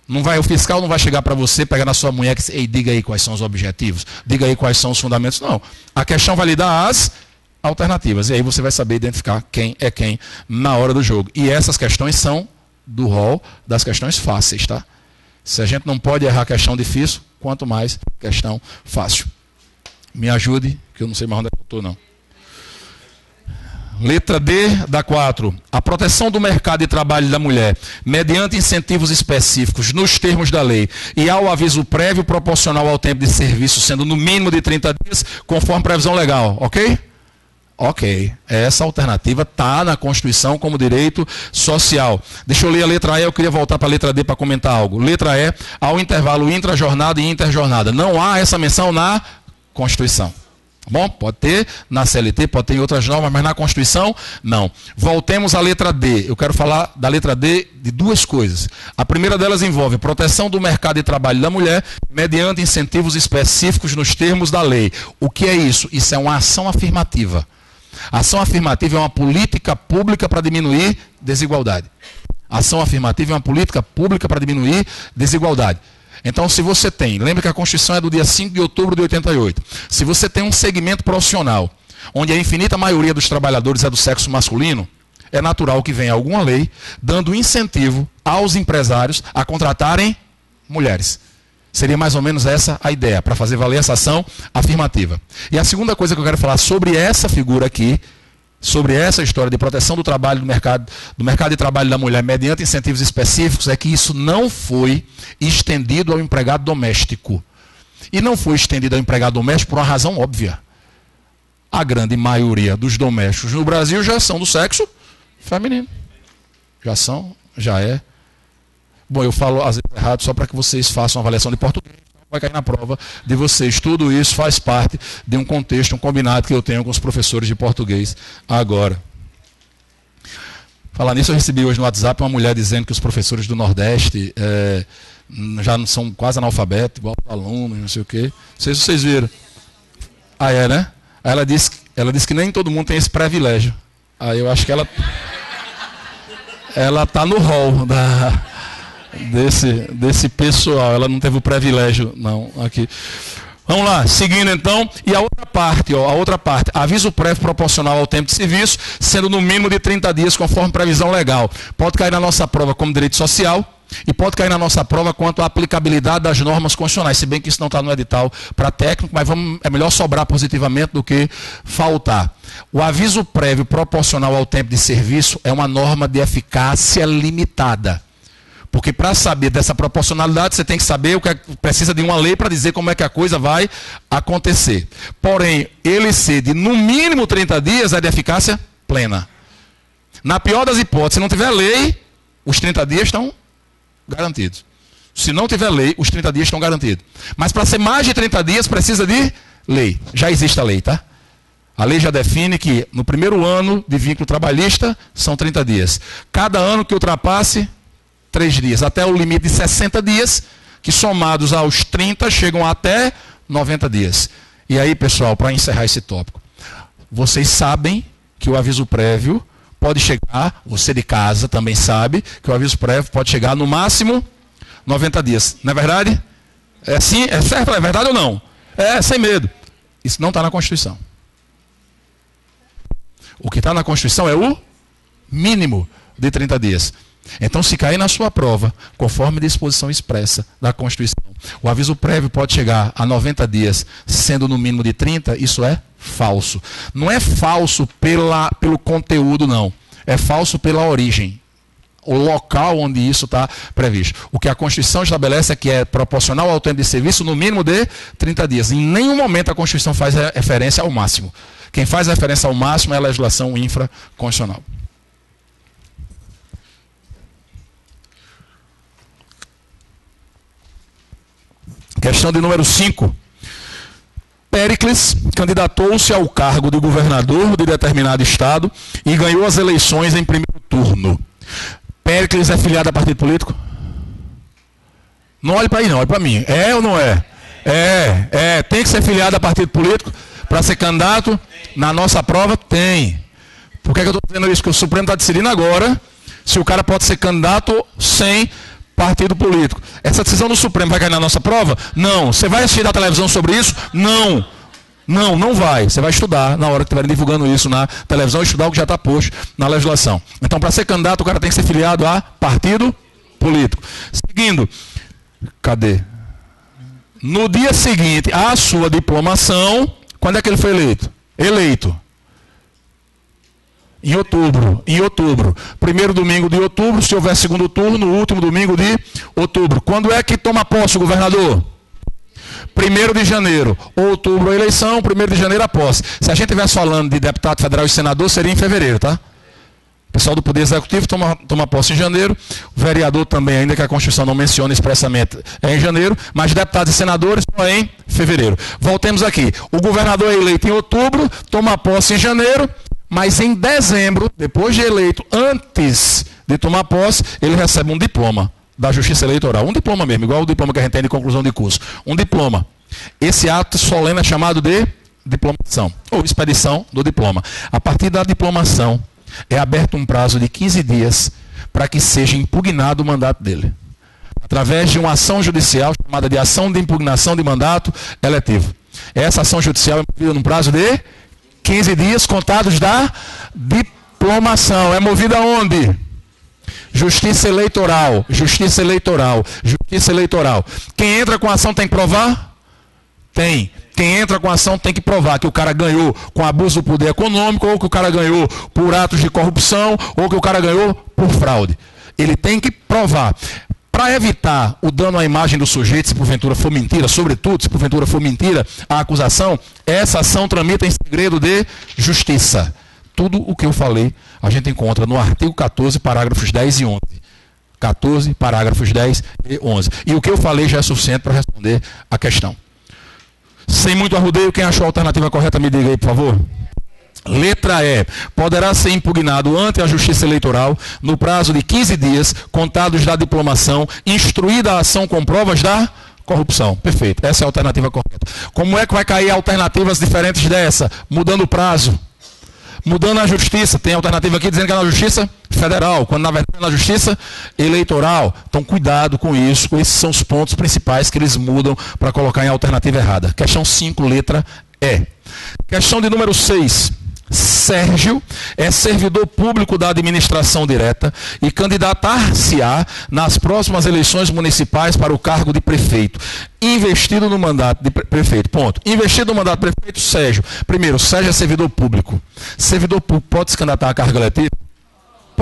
Speaker 1: O fiscal não vai chegar para você, pegar na sua munheca e dizer, diga aí quais são os objetivos, diga aí quais são os fundamentos. Não. A questão vai lhe dar as alternativas. E aí você vai saber identificar quem é quem na hora do jogo. E essas questões são do rol das questões fáceis, tá? Se a gente não pode errar questão difícil, quanto mais questão fácil. Me ajude, que eu não sei mais onde eu estou, não. Letra D da 4. A proteção do mercado de trabalho da mulher, mediante incentivos específicos nos termos da lei e ao aviso prévio proporcional ao tempo de serviço, sendo no mínimo de 30 dias, conforme previsão legal, ok? Ok, essa alternativa está na Constituição como direito social. Deixa eu ler a letra E, eu queria voltar para a letra D para comentar algo. Letra E, ao intervalo intrajornada e interjornada. Não há essa menção na Constituição. Bom, pode ter na CLT, pode ter em outras normas, mas na Constituição, não. Voltemos à letra D. Eu quero falar da letra D de duas coisas. A primeira delas envolve proteção do mercado de trabalho da mulher mediante incentivos específicos nos termos da lei. O que é isso? Isso é uma ação afirmativa. A ação afirmativa é uma política pública para diminuir desigualdade. A ação afirmativa é uma política pública para diminuir desigualdade. Então, se você tem, lembra que a Constituição é do dia 5 de outubro de 88. Se você tem um segmento profissional, onde a infinita maioria dos trabalhadores é do sexo masculino, é natural que venha alguma lei dando incentivo aos empresários a contratarem mulheres. Seria mais ou menos essa a ideia, para fazer valer essa ação afirmativa. E a segunda coisa que eu quero falar sobre essa figura aqui, sobre essa história de proteção do trabalho do mercado de trabalho da mulher mediante incentivos específicos, é que isso não foi estendido ao empregado doméstico. E não foi estendido ao empregado doméstico por uma razão óbvia. A maioria dos domésticos no Brasil já são do sexo feminino. Já é. Bom, eu falo às vezes errado só para que vocês façam uma avaliação de português. Vai cair na prova de vocês. Tudo isso faz parte de um contexto, um combinado que eu tenho com os professores de português agora. Falar nisso, eu recebi hoje no WhatsApp uma mulher dizendo que os professores do Nordeste já não são quase analfabetos, igual os alunos, não sei o quê. Não sei se vocês viram. Ah, é, né? Aí ela disse que nem todo mundo tem esse privilégio. Aí eu acho que ela está no rol desse pessoal. Ela não teve o privilégio, não, aqui. Vamos lá, seguindo então. E a outra parte, aviso prévio proporcional ao tempo de serviço, sendo no mínimo de 30 dias, conforme previsão legal. Pode cair na nossa prova como direito social e pode cair na nossa prova quanto à aplicabilidade das normas constitucionais, se bem que isso não está no edital para técnico, mas é melhor sobrar positivamente do que faltar. O aviso prévio proporcional ao tempo de serviço é uma norma de eficácia limitada. Porque para saber dessa proporcionalidade, você tem que saber o que precisa de uma lei para dizer como é que a coisa vai acontecer. Porém, ele ser de no mínimo 30 dias é de eficácia plena. Na pior das hipóteses, se não tiver lei, os 30 dias estão garantidos. Se não tiver lei, os 30 dias estão garantidos. Mas para ser mais de 30 dias, precisa de lei. Já existe a lei, tá? A lei já define que no primeiro ano de vínculo trabalhista são 30 dias. Cada ano que ultrapasse, 3 dias. Até o limite de 60 dias, que somados aos 30 chegam até 90 dias. E aí, pessoal, para encerrar esse tópico, vocês sabem que o aviso prévio pode chegar, você de casa também sabe, que o aviso prévio pode chegar no máximo 90 dias. Não é verdade? É sim? É certo? É verdade ou não? É, sem medo. Isso não está na Constituição. O que está na Constituição é o mínimo de 30 dias. Então, se cair na sua prova, conforme disposição expressa da Constituição, o aviso prévio pode chegar a 90 dias, sendo no mínimo de 30, isso é falso. Não é falso pelo conteúdo, não. É falso pela origem. O local onde isso está previsto. O que a Constituição estabelece é que é proporcional ao tempo de serviço no mínimo de 30 dias. Em nenhum momento a Constituição faz referência ao máximo. Quem faz referência ao máximo é a legislação infraconstitucional. Questão de número 5. Péricles candidatou-se ao cargo de governador de determinado estado e ganhou as eleições em primeiro turno. Péricles é filiado a partido político? Não olhe para aí, não, olhe para mim. É ou não é? É. Tem que ser filiado a partido político para ser candidato? Na nossa prova, tem. Por que eu estou dizendo isso? Porque o Supremo está decidindo agora se o cara pode ser candidato sem partido político. Essa decisão do Supremo vai cair na nossa prova? Não. Você vai assistir na televisão sobre isso? Não. Não vai. Você vai estudar na hora que estiverem divulgando isso na televisão, estudar o que já está posto na legislação. Então, para ser candidato, o cara tem que ser filiado a partido político. Seguindo. Cadê? No dia seguinte à sua diplomação, quando é que ele foi eleito? Em outubro. Primeiro domingo de outubro, se houver segundo turno, último domingo de outubro. Quando é que toma posse o governador? 1º de janeiro. Outubro a eleição, 1º de janeiro a posse. Se a gente estivesse falando de deputado federal e senador, seria em fevereiro, tá? O pessoal do Poder Executivo toma posse em janeiro. O vereador também, ainda que a Constituição não mencione expressamente, é em janeiro. Mas deputados e senadores só em fevereiro. Voltemos aqui. O governador é eleito em outubro, toma posse em janeiro. Mas em dezembro, depois de eleito, antes de tomar posse, ele recebe um diploma da Justiça Eleitoral. Um diploma mesmo, igual o diploma que a gente tem de conclusão de curso. Um diploma. Esse ato solene é chamado de diplomação, ou expedição do diploma. A partir da diplomação, é aberto um prazo de 15 dias para que seja impugnado o mandato dele. Através de uma ação judicial chamada de ação de impugnação de mandato eletivo. Essa ação judicial é movida num prazo de 15 dias contados da diplomação. É movida onde? Justiça eleitoral. Quem entra com a ação tem que provar? Tem. Quem entra com a ação tem que provar que o cara ganhou com abuso do poder econômico, ou que o cara ganhou por atos de corrupção, ou que o cara ganhou por fraude. Ele tem que provar. Para evitar o dano à imagem do sujeito, se porventura for mentira, sobretudo, se porventura for mentira a acusação, essa ação tramita em segredo de justiça. Tudo o que eu falei, a gente encontra no artigo 14, parágrafos 10 e 11. 14, parágrafos 10 e 11. E o que eu falei já é suficiente para responder a questão. Sem muito arrudeio, quem achou a alternativa correta, me diga aí, por favor. Letra E. Poderá ser impugnado ante a Justiça Eleitoral no prazo de 15 dias, contados da diplomação, instruída a ação com provas da corrupção. Perfeito. Essa é a alternativa correta. Como é que vai cair alternativas diferentes dessa? Mudando o prazo. Mudando a justiça. Tem alternativa aqui dizendo que é na Justiça Federal, quando na verdade é na Justiça Eleitoral. Então cuidado com isso. Esses são os pontos principais que eles mudam para colocar em alternativa errada. Questão 5, letra E. Questão de número 6. Sérgio é servidor público da administração direta e candidatar-se-á nas próximas eleições municipais para o cargo de prefeito. Investido no mandato de prefeito. Ponto. Investido no mandato de prefeito, Sérgio. Primeiro, Sérgio é servidor público. Servidor público pode se candidatar a cargo eletivo?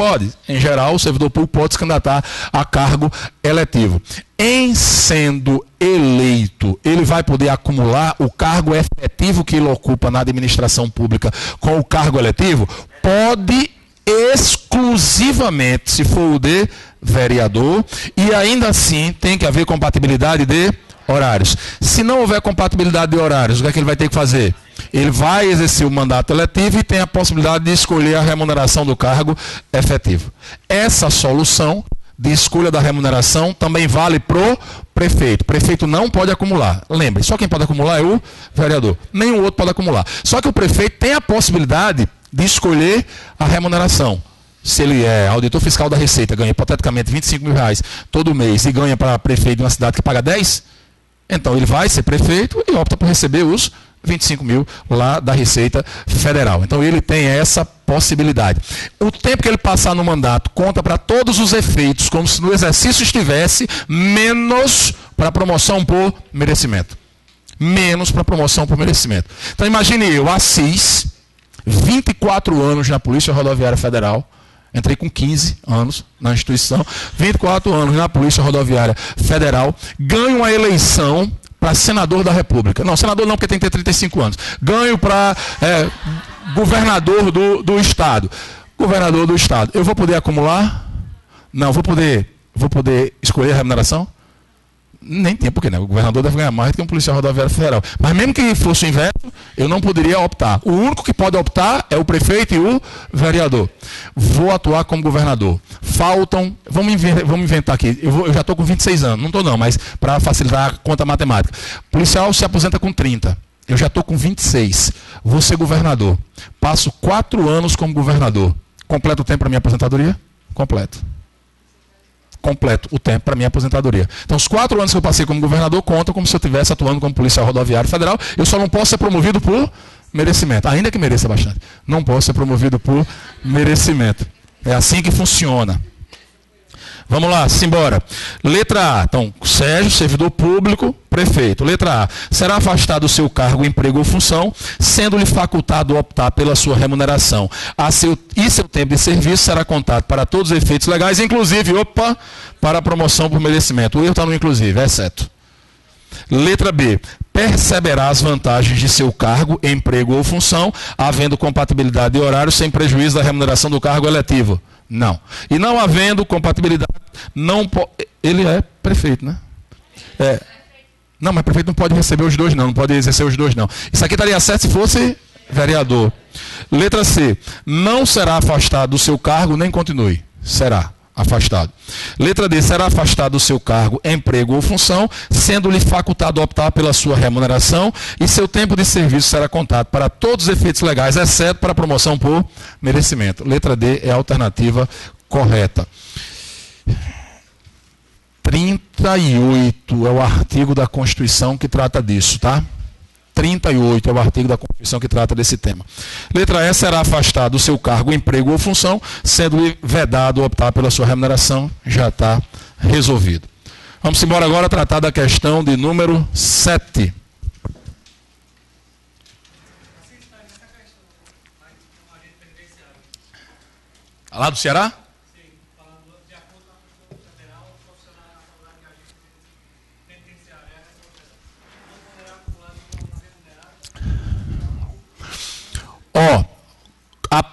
Speaker 1: Pode. Em geral, o servidor público pode se candidatar a cargo eletivo. Em sendo eleito, ele vai poder acumular o cargo efetivo que ele ocupa na administração pública com o cargo eletivo? Pode, exclusivamente, se for o de vereador, e ainda assim tem que haver compatibilidade de horários. Se não houver compatibilidade de horários, o que é que ele vai ter que fazer? Ele vai exercer o mandato eletivo e tem a possibilidade de escolher a remuneração do cargo efetivo. Essa solução de escolha da remuneração também vale para o prefeito. O prefeito não pode acumular. Lembre, só quem pode acumular é o vereador. Nenhum outro pode acumular. Só que o prefeito tem a possibilidade de escolher a remuneração. Se ele é auditor fiscal da Receita, ganha hipoteticamente R$25 mil todo mês e ganha para prefeito de uma cidade que paga 10, então ele vai ser prefeito e opta por receber os 25 mil lá da Receita Federal. Então ele tem essa possibilidade. O tempo que ele passar no mandato conta para todos os efeitos, como se no exercício estivesse, menos para promoção por merecimento. Menos para promoção por merecimento. Então imagine eu, Assis, 24 anos na Polícia Rodoviária Federal, entrei com 15 anos na instituição, 24 anos na Polícia Rodoviária Federal, ganho uma eleição para senador da República. Não, senador não, porque tem que ter 35 anos. Ganho para governador do Estado. Governador do Estado. Eu vou poder acumular? Não, vou poder escolher a remuneração? Nem tem porque, né? O governador deve ganhar mais do que um policial rodoviário federal. Mas mesmo que fosse o inverso, eu não poderia optar. O único que pode optar é o prefeito e o vereador. Vou atuar como governador. Faltam, vamos inventar aqui, eu já estou com 26 anos, não estou não, mas para facilitar a conta matemática. O policial se aposenta com 30. Eu já estou com 26. Vou ser governador. Passo 4 anos como governador. Completo o tempo para minha aposentadoria? Completo o tempo para minha aposentadoria. Então, os 4 anos que eu passei como governador contam como se eu estivesse atuando como policial rodoviário federal. Eu só não posso ser promovido por merecimento, ainda que mereça bastante. Não posso ser promovido por merecimento. É assim que funciona. Vamos lá, simbora. Letra A. Então, Sérgio, servidor público, prefeito. Letra A. Será afastado do seu cargo, emprego ou função, sendo-lhe facultado optar pela sua remuneração. Seu tempo de serviço será contado para todos os efeitos legais, inclusive, para a promoção por merecimento. O erro está no inclusive, exceto. Letra B. Perceberá as vantagens de seu cargo, emprego ou função, havendo compatibilidade de horário, sem prejuízo da remuneração do cargo eletivo. Não. E não havendo compatibilidade, ele é prefeito, né? Não, mas prefeito não pode receber os dois, não pode exercer os dois, não. Isso aqui estaria certo se fosse vereador. Letra C. Não será afastado do seu cargo, nem continue. Será afastado. Letra D. Será afastado do seu cargo, emprego ou função, sendo-lhe facultado optar pela sua remuneração, e seu tempo de serviço será contado para todos os efeitos legais, exceto para a promoção por merecimento. Letra D é a alternativa correta. 38 é o artigo da Constituição que trata disso, tá? 38 é o artigo da Constituição que trata desse tema. Letra E. Será afastado do seu cargo, emprego ou função, sendo vedado optar pela sua remuneração. Já está resolvido. Vamos embora agora tratar da questão de número 7. Lá do Ceará?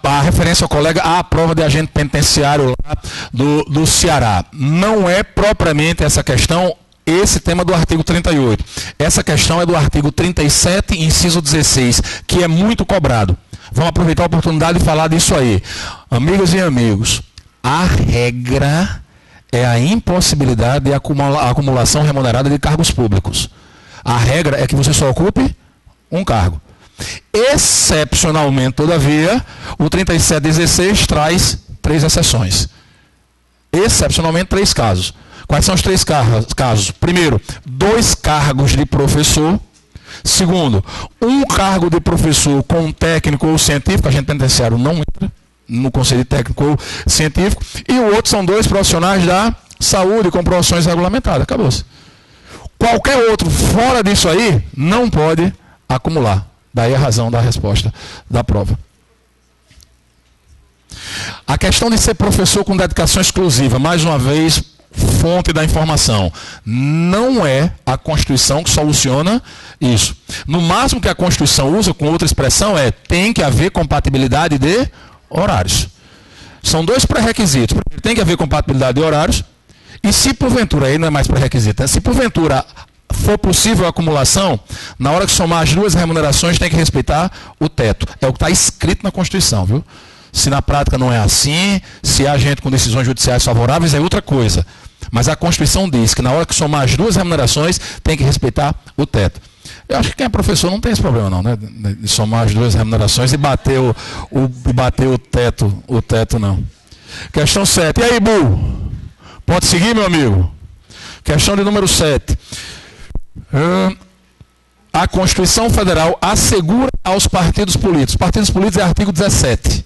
Speaker 1: A referência ao colega à prova de agente penitenciário lá do Ceará. Não é propriamente essa questão, esse tema do artigo 38. Essa questão é do artigo 37, inciso 16, que é muito cobrado. Vamos aproveitar a oportunidade de falar disso aí. Amigas e amigos, a regra é a impossibilidade de acumulação remunerada de cargos públicos. A regra é que você só ocupe um cargo. Excepcionalmente, todavia, o 3716 traz 3 exceções. Excepcionalmente, 3 casos. Quais são os 3 casos? Primeiro, 2 cargos de professor. Segundo, 1 cargo de professor com técnico ou científico. Agente penitenciário não entra no conselho técnico ou científico. E o outro são 2 profissionais da saúde com profissões regulamentadas. Acabou-se. Qualquer outro fora disso aí não pode acumular. Daí a razão da resposta da prova. A questão de ser professor com dedicação exclusiva, mais uma vez, fonte da informação. Não é a Constituição que soluciona isso. No máximo que a Constituição usa, com outra expressão, tem que haver compatibilidade de horários. São dois pré-requisitos. Tem que haver compatibilidade de horários. E se porventura, aí não é mais pré-requisito, né? Se porventura for possível a acumulação, na hora que somar as duas remunerações, tem que respeitar o teto. É o que está escrito na Constituição, viu? Se na prática não é assim, se há gente com decisões judiciais favoráveis, é outra coisa. Mas a Constituição diz que na hora que somar as duas remunerações, tem que respeitar o teto. Eu acho que quem é professor não tem esse problema não, né? De somar as duas remunerações e bater o teto não. Questão 7. E aí, Bu? Pode seguir, meu amigo? Questão de número 7. A Constituição Federal assegura aos partidos políticos. Partidos políticos é artigo 17.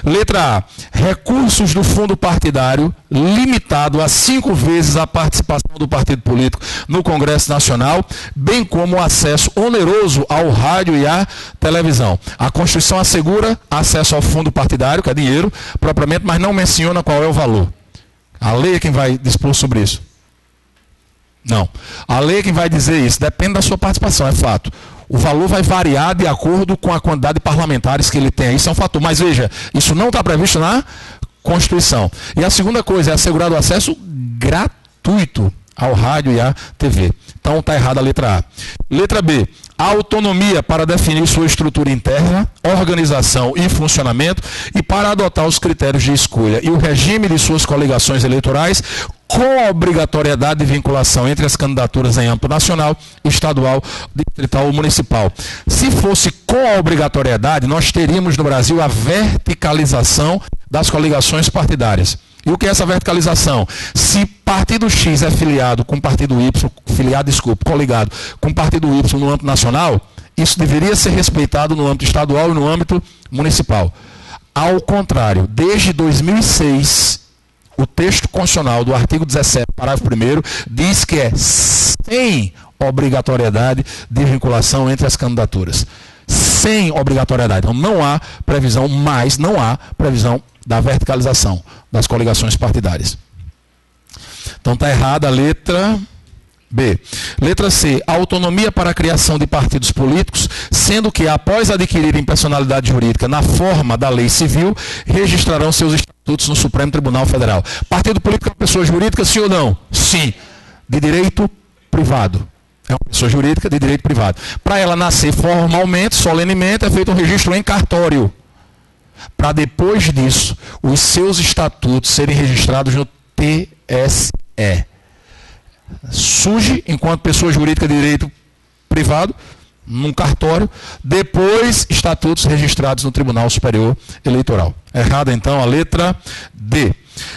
Speaker 1: Letra A. Recursos do fundo partidário limitado a 5 vezes a participação do partido político no Congresso Nacional, bem como o acesso oneroso ao rádio e à televisão. A Constituição assegura acesso ao fundo partidário, que é dinheiro, propriamente, mas não menciona qual é o valor. A lei é quem vai dispor sobre isso. Não. A lei é quem vai dizer isso. Depende da sua participação, é fato. O valor vai variar de acordo com a quantidade de parlamentares que ele tem. Isso é um fator. Mas veja, isso não está previsto na Constituição. E a segunda coisa é assegurar o acesso gratuito ao rádio e à TV. Então está errada a letra A. Letra B. A autonomia para definir sua estrutura interna, organização e funcionamento e para adotar os critérios de escolha e o regime de suas coligações eleitorais com a obrigatoriedade de vinculação entre as candidaturas em âmbito nacional, estadual, distrital ou municipal. Se fosse com a obrigatoriedade, nós teríamos no Brasil a verticalização das coligações partidárias. E o que é essa verticalização? Se partido X é coligado com partido Y no âmbito nacional, isso deveria ser respeitado no âmbito estadual e no âmbito municipal. Ao contrário, desde 2006, o texto constitucional do artigo 17, parágrafo 1º, diz que é sem obrigatoriedade de vinculação entre as candidaturas. Sem obrigatoriedade. Então não há previsão, mas não há previsão da verticalização das coligações partidárias. Então está errada a letra B. Letra C. A autonomia para a criação de partidos políticos, sendo que após adquirirem personalidade jurídica na forma da lei civil, registrarão seus estatutos no Supremo Tribunal Federal. Partido político é uma pessoa jurídica, sim ou não? Sim. De direito privado. É uma pessoa jurídica de direito privado. Para ela nascer formalmente, solenemente, é feito um registro em cartório. Para depois disso, os seus estatutos serem registrados no TSE. Surge enquanto pessoa jurídica de direito privado, num cartório, depois estatutos registrados no Tribunal Superior Eleitoral. Errada então a letra D.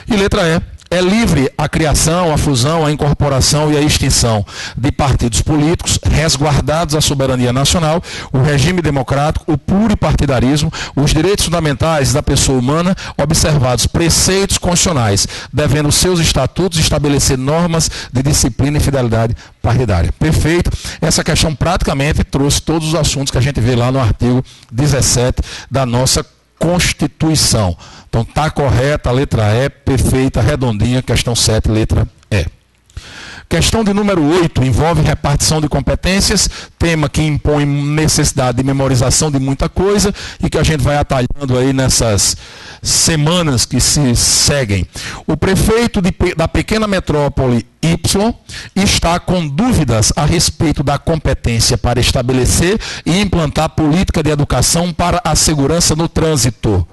Speaker 1: E letra E. É livre a criação, a fusão, a incorporação e a extinção de partidos políticos, resguardados a soberania nacional, o regime democrático, o pluripartidarismo, os direitos fundamentais da pessoa humana, observados preceitos constitucionais, devendo seus estatutos estabelecer normas de disciplina e fidelidade partidária. Perfeito? Essa questão praticamente trouxe todos os assuntos que a gente vê lá no artigo 17 da nossa Constituição. Então está correta a letra E, perfeita, redondinha, questão 7, letra E. Questão de número 8, envolve repartição de competências, tema que impõe necessidade de memorização de muita coisa e que a gente vai atalhando aí nessas semanas que se seguem. O prefeito da pequena metrópole Y está com dúvidas a respeito da competência para estabelecer e implantar política de educação para a segurança no trânsito.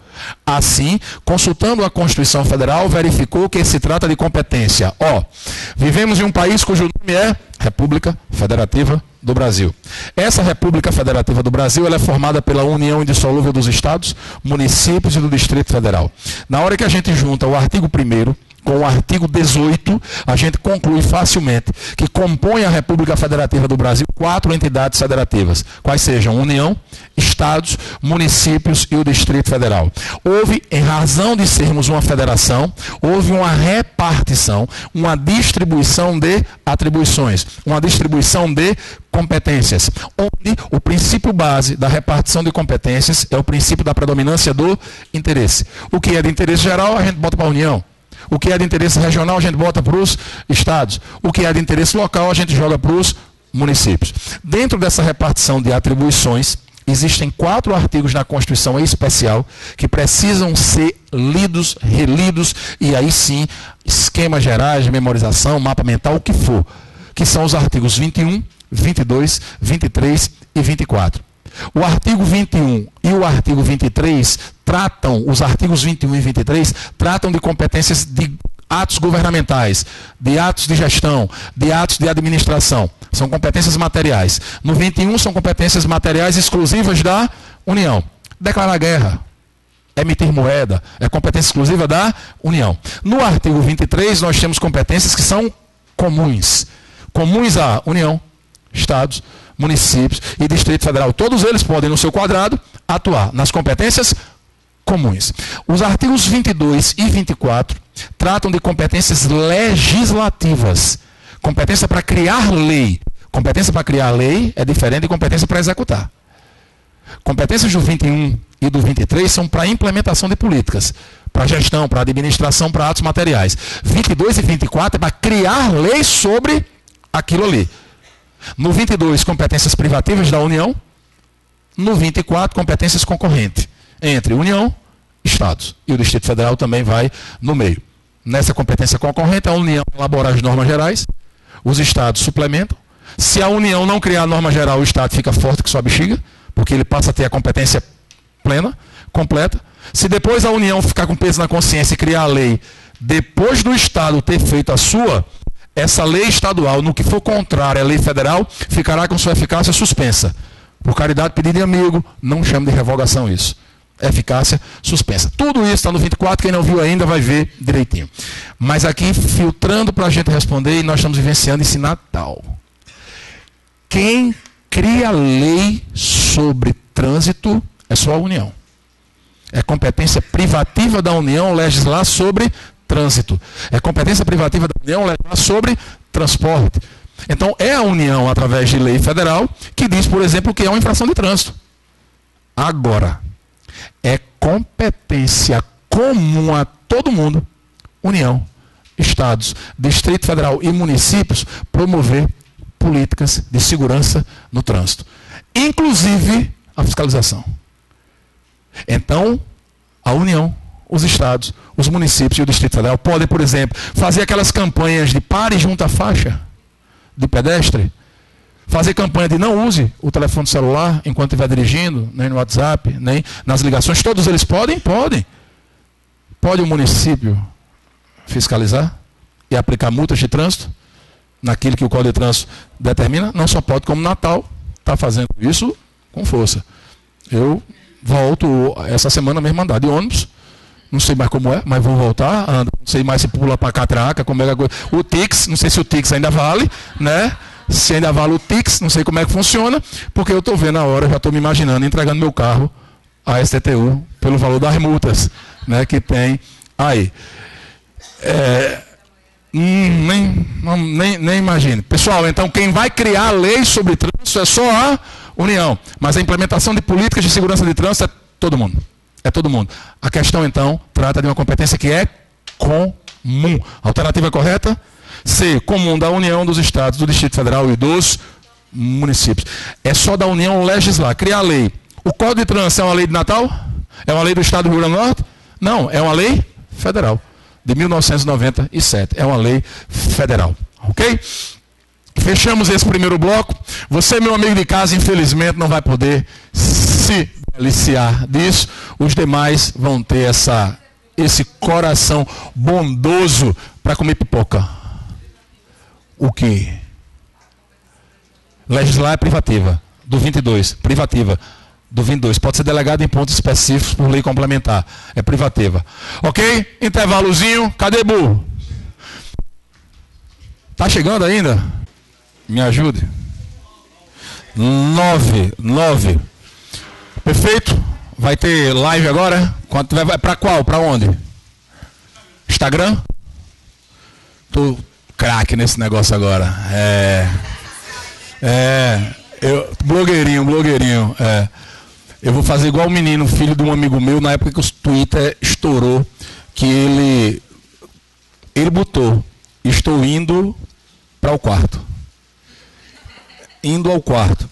Speaker 1: Assim, consultando a Constituição Federal, verificou que se trata de competência. Vivemos em um país cujo nome é República Federativa do Brasil. Essa República Federativa do Brasil ela é formada pela união indissolúvel dos estados, municípios e do Distrito Federal. Na hora que a gente junta o artigo 1º com o artigo 18, a gente conclui facilmente que compõe a República Federativa do Brasil 4 entidades federativas, quais sejam União, Estados, municípios e o Distrito Federal. Houve, em razão de sermos uma federação, houve uma repartição, uma distribuição de atribuições, uma distribuição de competências, onde o princípio base da repartição de competências é o princípio da predominância do interesse. O que é de interesse geral, a gente bota para a União. O que é de interesse regional, a gente bota para os estados. O que é de interesse local, a gente joga para os municípios. Dentro dessa repartição de atribuições, existem 4 artigos na Constituição em especial que precisam ser lidos, relidos, e aí sim, esquemas gerais de memorização, mapa mental, o que for, que são os artigos 21, 22, 23 e 24. O artigo 21 e o artigo 23 os artigos 21 e 23 tratam de competências de atos governamentais, de atos de gestão, de atos de administração. São competências materiais. No 21 são competências materiais exclusivas da União. Declarar guerra, emitir moeda, é competência exclusiva da União. No artigo 23 nós temos competências que são comuns. Comuns à União, Estados, municípios e Distrito Federal. Todos eles podem, no seu quadrado, atuar nas competências comuns. Os artigos 22 e 24 tratam de competências legislativas. Competência para criar lei. Competência para criar lei é diferente de competência para executar. Competências do 21 e do 23 são para implementação de políticas, para gestão, para administração, para atos materiais. 22 e 24 é para criar lei sobre aquilo ali. No 22, competências privativas da União. No 24, competências concorrentes entre União, Estados. E o Distrito Federal também vai no meio. Nessa competência concorrente, a União elabora as normas gerais, os Estados suplementam. Se a União não criar a norma geral, o Estado fica forte que sua bexiga, porque ele passa a ter a competência plena, completa. Se depois a União ficar com peso na consciência e criar a lei, depois do Estado ter feito a sua, essa lei estadual, no que for contrário à lei federal, ficará com sua eficácia suspensa. Por caridade, pedido de amigo, não chame de revogação isso. Eficácia suspensa. Tudo isso está no 24, quem não viu ainda vai ver direitinho. Mas aqui, filtrando para a gente responder, e nós estamos vivenciando esse Natal. Quem cria lei sobre trânsito é só a União. É competência privativa da União legislar sobre trânsito. É competência privativa da União legislar sobre transporte. Então, é a União, através de lei federal, que diz, por exemplo, que é uma infração de trânsito. Agora, é competência comum a todo mundo, União, Estados, Distrito Federal e municípios, promover políticas de segurança no trânsito. Inclusive, a fiscalização. Então, a União, os estados, os municípios e o Distrito Federal podem, por exemplo, fazer aquelas campanhas de pare junto à faixa de pedestre, fazer campanha de não use o telefone celular enquanto estiver dirigindo, nem no WhatsApp, nem nas ligações. Todos eles podem? Podem. Pode o município fiscalizar e aplicar multas de trânsito naquilo que o Código de Trânsito determina? Não só pode, como Natal está fazendo isso com força. Eu volto essa semana mesmo andar de ônibus, não sei mais como é, mas vou voltar, ando, não sei mais se pula para catraca, como é que o Tix, não sei se o Tix ainda vale, né? Se ainda vale o Tix, não sei como é que funciona, porque eu estou vendo a hora, já estou me imaginando entregando meu carro à STTU pelo valor das multas, né, que tem aí. Nem imagine. Pessoal, então quem vai criar a lei sobre trânsito é só a União, mas a implementação de políticas de segurança de trânsito é todo mundo. É todo mundo. A questão, então, trata de uma competência que é comum. Alternativa correta? C. Comum da União, dos Estados, do Distrito Federal e dos municípios. É só da União legislar, criar a lei. O Código de Trânsito é uma lei de Natal? É uma lei do Estado do Rio Grande do Norte? Não, é uma lei federal, de 1997. É uma lei federal. Ok? Fechamos esse primeiro bloco. Você, meu amigo de casa, infelizmente não vai poder se deliciar disso. Os demais vão ter esse coração bondoso para comer pipoca. O que? Legislar é privativa. Do 22, privativa. Do 22. Pode ser delegado em pontos específicos por lei complementar. É privativa. Ok? Intervalozinho. Cadê, Bu? Tá chegando ainda? Me ajude. 9. Perfeito? Vai ter live agora? Vai para qual? Para onde? Instagram? Tô craque nesse negócio agora. Blogueirinho. Eu vou fazer igual o menino, filho de um amigo meu, na época que o Twitter estourou, que ele botou: estou indo para o quarto. Indo ao quarto.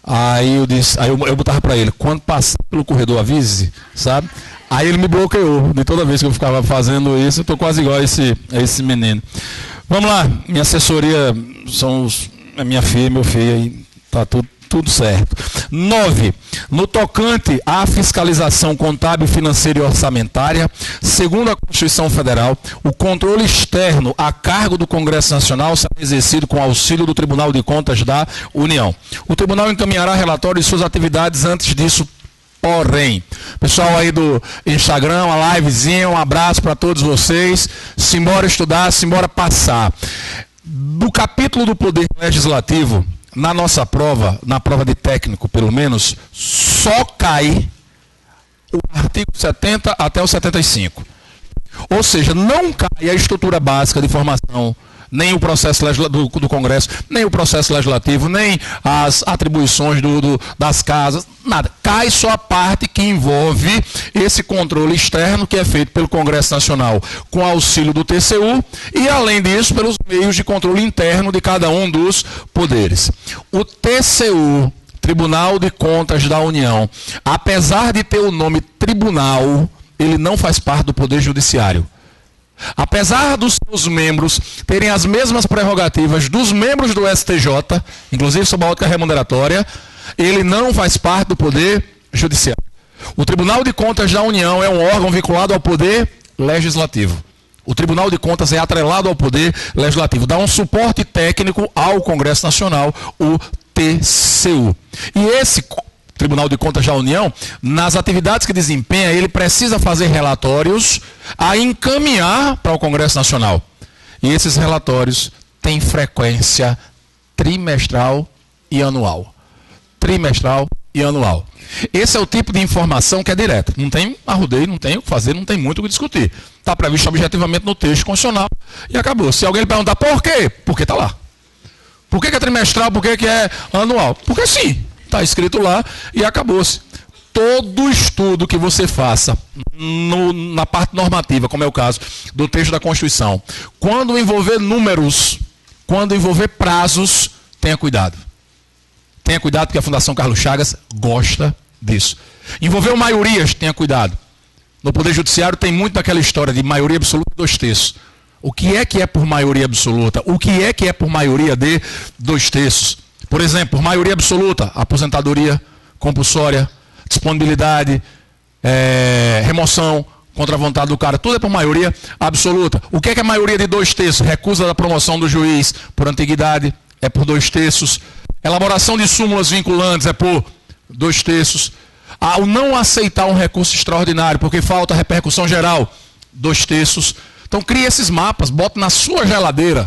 Speaker 1: Aí eu disse, eu botava para ele: quando passar pelo corredor, avise, sabe? Aí ele me bloqueou. De toda vez que eu ficava fazendo isso, eu estou quase igual a esse menino. Vamos lá, minha assessoria é minha filha e meu filho, aí tá tudo certo. 9. No tocante à fiscalização contábil, financeira e orçamentária, segundo a Constituição Federal, o controle externo a cargo do Congresso Nacional será exercido com auxílio do Tribunal de Contas da União. O Tribunal encaminhará relatório de suas atividades antes disso. Porém, pessoal aí do Instagram, uma livezinha, um abraço para todos vocês. Simbora estudar, simbora passar. Do capítulo do Poder Legislativo, na nossa prova, na prova de técnico pelo menos, só cai o artigo 70 até o 75. Ou seja, não cai a estrutura básica de formação, nem o processo do Congresso, nem o processo legislativo, nem as atribuições das casas, nada. Cai só a parte que envolve esse controle externo que é feito pelo Congresso Nacional com auxílio do TCU e, além disso, pelos meios de controle interno de cada um dos poderes. O TCU, Tribunal de Contas da União, apesar de ter o nome tribunal, ele não faz parte do Poder Judiciário. Apesar dos seus membros terem as mesmas prerrogativas dos membros do STJ, inclusive sob a ótica remuneratória, ele não faz parte do Poder Judiciário. O Tribunal de Contas da União é um órgão vinculado ao Poder Legislativo. O Tribunal de Contas é atrelado ao Poder Legislativo, dá um suporte técnico ao Congresso Nacional, o TCU. E esse Tribunal de Contas da União, nas atividades que desempenha, ele precisa fazer relatórios a encaminhar para o Congresso Nacional. E esses relatórios têm frequência trimestral e anual. Trimestral e anual. Esse é o tipo de informação que é direta. Não tem arrudeio, não tem o que fazer, não tem muito o que discutir. Está previsto objetivamente no texto constitucional e acabou. Se alguém lhe perguntar por quê? Porque está lá. Por que é trimestral? Por que é anual? Porque sim. Está escrito lá e acabou-se. Todo estudo que você faça na parte normativa, como é o caso do texto da Constituição, quando envolver números, quando envolver prazos, tenha cuidado. Tenha cuidado porque a Fundação Carlos Chagas gosta disso. Envolveu maiorias, tenha cuidado. No Poder Judiciário tem muito daquela história de maioria absoluta e 2/3. O que é por maioria absoluta? O que é por maioria de 2/3? Por exemplo, por maioria absoluta, aposentadoria compulsória, disponibilidade, remoção contra a vontade do cara, tudo é por maioria absoluta. O que é maioria de 2/3? Recusa da promoção do juiz por antiguidade, é por 2/3. Elaboração de súmulas vinculantes é por 2/3. Ao não aceitar um recurso extraordinário, porque falta repercussão geral, 2/3. Então cria esses mapas, bota na sua geladeira.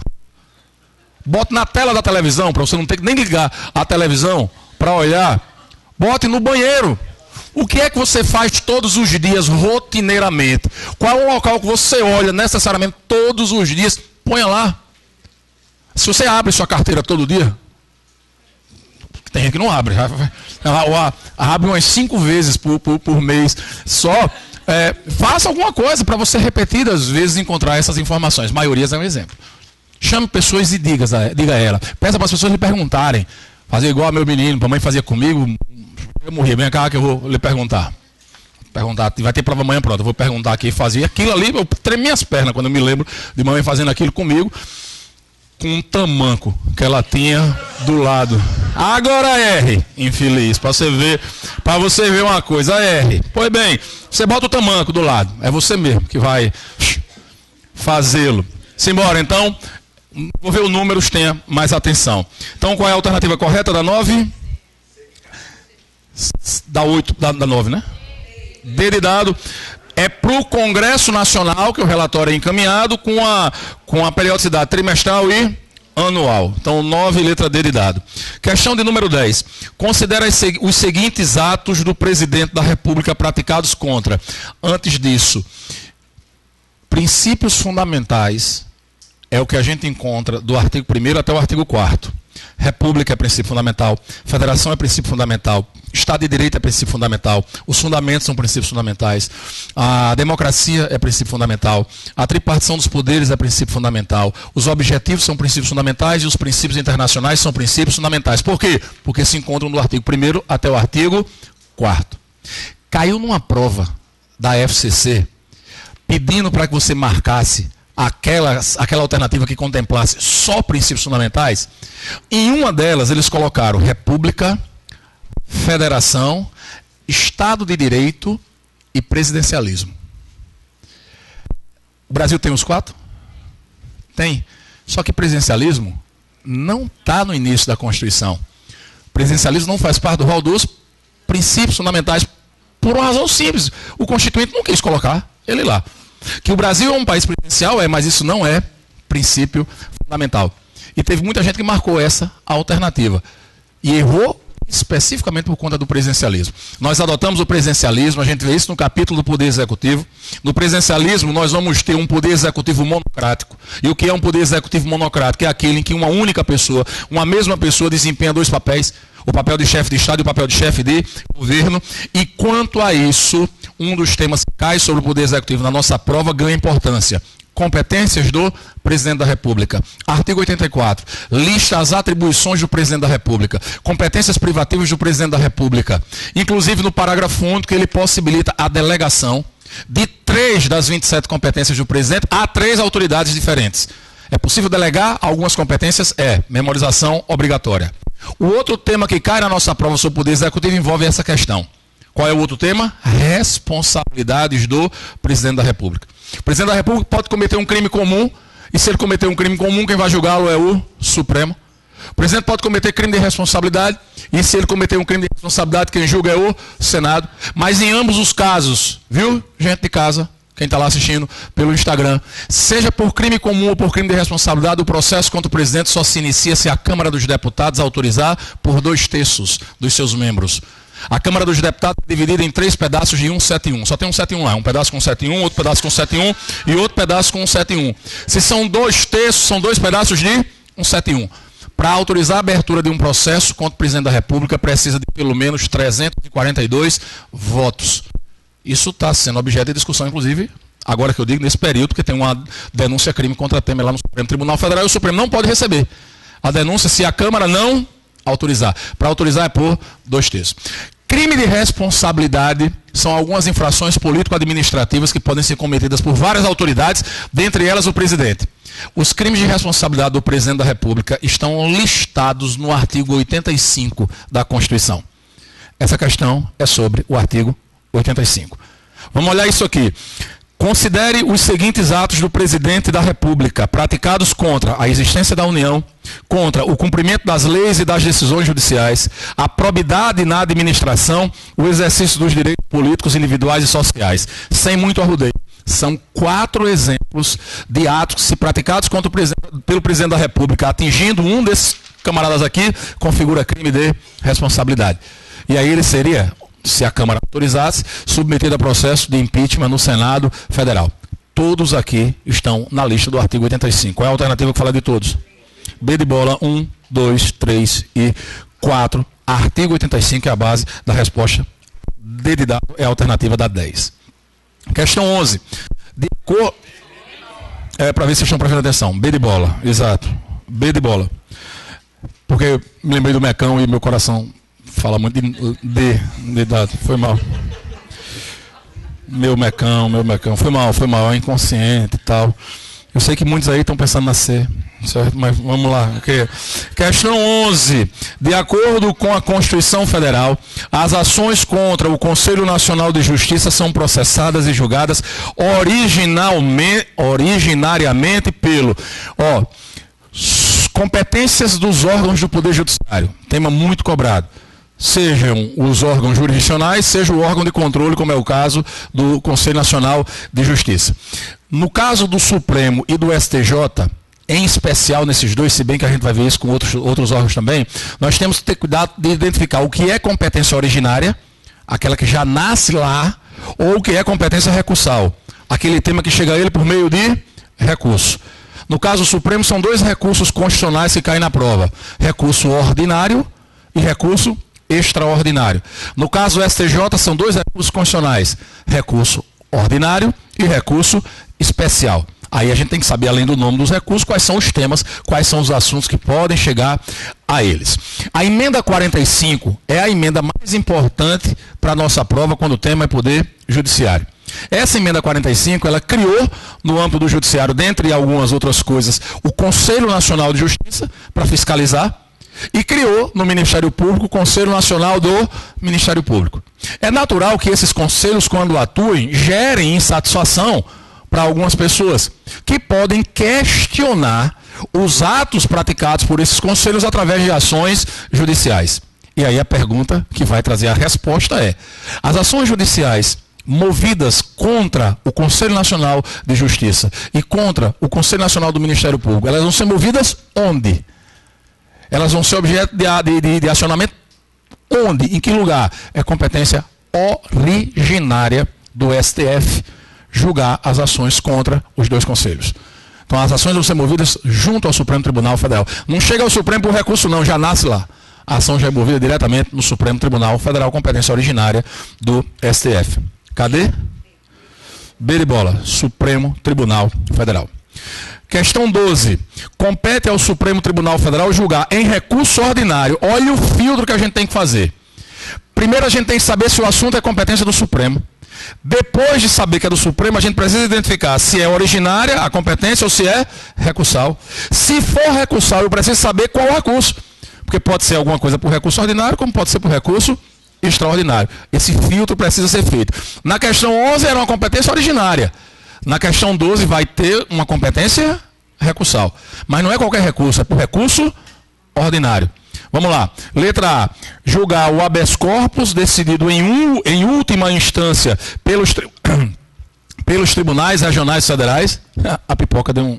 Speaker 1: Bote na tela da televisão, para você não ter que nem ligar a televisão para olhar. Bote no banheiro. O que é que você faz todos os dias, rotineiramente? Qual é o local que você olha necessariamente todos os dias? Ponha lá. Se você abre sua carteira todo dia, tem gente que não abre. Abre umas 5 vezes por mês. Só faça alguma coisa para você repetidas vezes encontrar essas informações. Maiorias é um exemplo. Chame pessoas e diga a ela. Peça para as pessoas lhe perguntarem. Fazer igual a meu menino, a mãe fazia comigo. Eu morri, vem cá que eu vou lhe perguntar. Vai ter prova amanhã, pronto. Eu vou perguntar aqui, fazer aquilo ali. Eu tremi as pernas quando eu me lembro de mamãe fazendo aquilo comigo. Com um tamanco que ela tinha do lado. Agora R, infeliz, para você ver uma coisa, R. Pois bem, você bota o tamanco do lado. É você mesmo que vai fazê-lo. Simbora, então. Vou ver os números, tenha mais atenção. Então, qual é a alternativa correta da 9? Da 8, da 9, né? D de dado. É para o Congresso Nacional que o relatório é encaminhado com a periodicidade trimestral e anual. Então, 9, letra D de dado. Questão de número 10. Considera os seguintes atos do presidente da República praticados contra. Antes disso, princípios fundamentais é o que a gente encontra do artigo 1º até o artigo 4º. República é princípio fundamental, federação é princípio fundamental, Estado de Direito é princípio fundamental, os fundamentos são princípios fundamentais, a democracia é princípio fundamental, a tripartição dos poderes é princípio fundamental, os objetivos são princípios fundamentais e os princípios internacionais são princípios fundamentais. Por quê? Porque se encontram do artigo 1º até o artigo 4º. Caiu numa prova da FCC pedindo para que você marcasse aquela alternativa que contemplasse só princípios fundamentais. Em uma delas eles colocaram República, Federação, Estado de Direito e Presidencialismo. O Brasil tem os 4? Tem. Só que presidencialismo não está no início da Constituição. O presidencialismo não faz parte do rol dos princípios fundamentais por uma razão simples. O Constituinte não quis colocar ele lá. Que o Brasil é um país presidencial, mas isso não é princípio fundamental. E teve muita gente que marcou essa alternativa. E errou especificamente por conta do presidencialismo. Nós adotamos o presidencialismo, a gente vê isso no capítulo do Poder Executivo. No presidencialismo, nós vamos ter um Poder Executivo monocrático. E o que é um Poder Executivo monocrático? É aquele em que uma única pessoa, uma mesma pessoa desempenha 2 papéis, o papel de chefe de Estado e o papel de chefe de governo. E quanto a isso, um dos temas que cai sobre o Poder Executivo na nossa prova ganha importância. Competências do Presidente da República. Artigo 84. Lista as atribuições do Presidente da República. Competências privativas do Presidente da República. Inclusive no parágrafo único que ele possibilita a delegação de 3 das 27 competências do Presidente a 3 autoridades diferentes. É possível delegar algumas competências? Memorização obrigatória. O outro tema que cai na nossa prova sobre o Poder Executivo envolve essa questão. Qual é o outro tema? Responsabilidades do Presidente da República. O Presidente da República pode cometer um crime comum, e se ele cometer um crime comum, quem vai julgá-lo é o Supremo. O Presidente pode cometer crime de responsabilidade, e se ele cometer um crime de responsabilidade, quem julga é o Senado. Mas em ambos os casos, viu, gente de casa, quem está lá assistindo pelo Instagram, seja por crime comum ou por crime de responsabilidade, o processo contra o Presidente só se inicia se a Câmara dos Deputados autorizar por 2/3 dos seus membros. A Câmara dos Deputados é dividida em 3 pedaços de 171. Só tem 171 lá. Um pedaço com 171, outro pedaço com 171 e outro pedaço com 171. Se são 2/3, são 2 pedaços de 171. Para autorizar a abertura de um processo contra o Presidente da República, precisa de pelo menos 342 votos. Isso está sendo objeto de discussão, inclusive, agora que eu digo, nesse período, porque tem uma denúncia-crime contra Temer lá no Supremo Tribunal Federal, e o Supremo não pode receber a denúncia se a Câmara não autorizar. Para autorizar é por 2/3. Crime de responsabilidade são algumas infrações político-administrativas que podem ser cometidas por várias autoridades, dentre elas o presidente. Os crimes de responsabilidade do Presidente da República estão listados no artigo 85 da Constituição. Essa questão é sobre o artigo 85. Vamos olhar isso aqui. Considere os seguintes atos do Presidente da República praticados contra a existência da União, contra o cumprimento das leis e das decisões judiciais, a probidade na administração, o exercício dos direitos políticos, individuais e sociais. Sem muito arrudeio. São 4 exemplos de atos que, se praticados contra pelo Presidente da República, atingindo um desses camaradas aqui, configura crime de responsabilidade. E aí ele seria, se a Câmara autorizasse, submetido a processo de impeachment no Senado Federal. Todos aqui estão na lista do artigo 85. Qual é a alternativa que fala de todos? B de bola, 1, 2, 3 e 4. Artigo 85 é a base da resposta. D de dado é a alternativa da 10. Questão 11. Para ver se vocês estão prestando atenção. B de bola, exato. B de bola. Porque me lembrei do Mecão e meu coração fala muito de dado. Foi mal. Meu mecão. Foi mal, é inconsciente e tal. Eu sei que muitos aí estão pensando na C, certo? Mas vamos lá. Okay. Questão 11. De acordo com a Constituição Federal, as ações contra o Conselho Nacional de Justiça são processadas e julgadas originariamente pelo... competências dos órgãos do Poder Judiciário. Tema muito cobrado. Sejam os órgãos jurisdicionais, seja o órgão de controle, como é o caso do Conselho Nacional de Justiça. No caso do Supremo e do STJ, em especial nesses dois, se bem que a gente vai ver isso com outros órgãos também, nós temos que ter cuidado de identificar o que é competência originária, aquela que já nasce lá, ou o que é competência recursal, aquele tema que chega a ele por meio de recurso. No caso Supremo, são dois recursos constitucionais que caem na prova: recurso ordinário e recurso extraordinário. No caso do STJ, são dois recursos constitucionais: recurso ordinário e recurso especial. Aí a gente tem que saber, além do nome dos recursos, quais são os temas, quais são os assuntos que podem chegar a eles. A emenda 45 é a emenda mais importante para a nossa prova quando o tema é poder judiciário. Essa emenda 45, ela criou no âmbito do judiciário, dentre algumas outras coisas, o Conselho Nacional de Justiça para fiscalizar, e criou no Ministério Público o Conselho Nacional do Ministério Público. É natural que esses conselhos, quando atuem, gerem insatisfação para algumas pessoas que podem questionar os atos praticados por esses conselhos através de ações judiciais. E aí a pergunta que vai trazer a resposta é: as ações judiciais movidas contra o Conselho Nacional de Justiça e contra o Conselho Nacional do Ministério Público, elas vão ser movidas onde? Elas vão ser objeto de acionamento onde? Em que lugar? É competência originária do STF julgar as ações contra os dois conselhos. Então as ações vão ser movidas junto ao Supremo Tribunal Federal. Não chega ao Supremo por recurso não, já nasce lá. A ação já é movida diretamente no Supremo Tribunal Federal, competência originária do STF. Cadê? B de bola, Supremo Tribunal Federal. Questão 12. Compete ao Supremo Tribunal Federal julgar em recurso ordinário. Olha o filtro que a gente tem que fazer. Primeiro a gente tem que saber se o assunto é competência do Supremo. Depois de saber que é do Supremo, a gente precisa identificar se é originária a competência ou se é recursal. Se for recursal, eu preciso saber qual o recurso. Porque pode ser alguma coisa por recurso ordinário, como pode ser por recurso extraordinário. Esse filtro precisa ser feito. Na questão 11 era uma competência originária. Na questão 12 vai ter uma competência recursal. Mas não é qualquer recurso, é por recurso ordinário. Vamos lá. Letra A. Julgar o habeas corpus decidido em última instância pelos tribunais regionais federais. A pipoca deu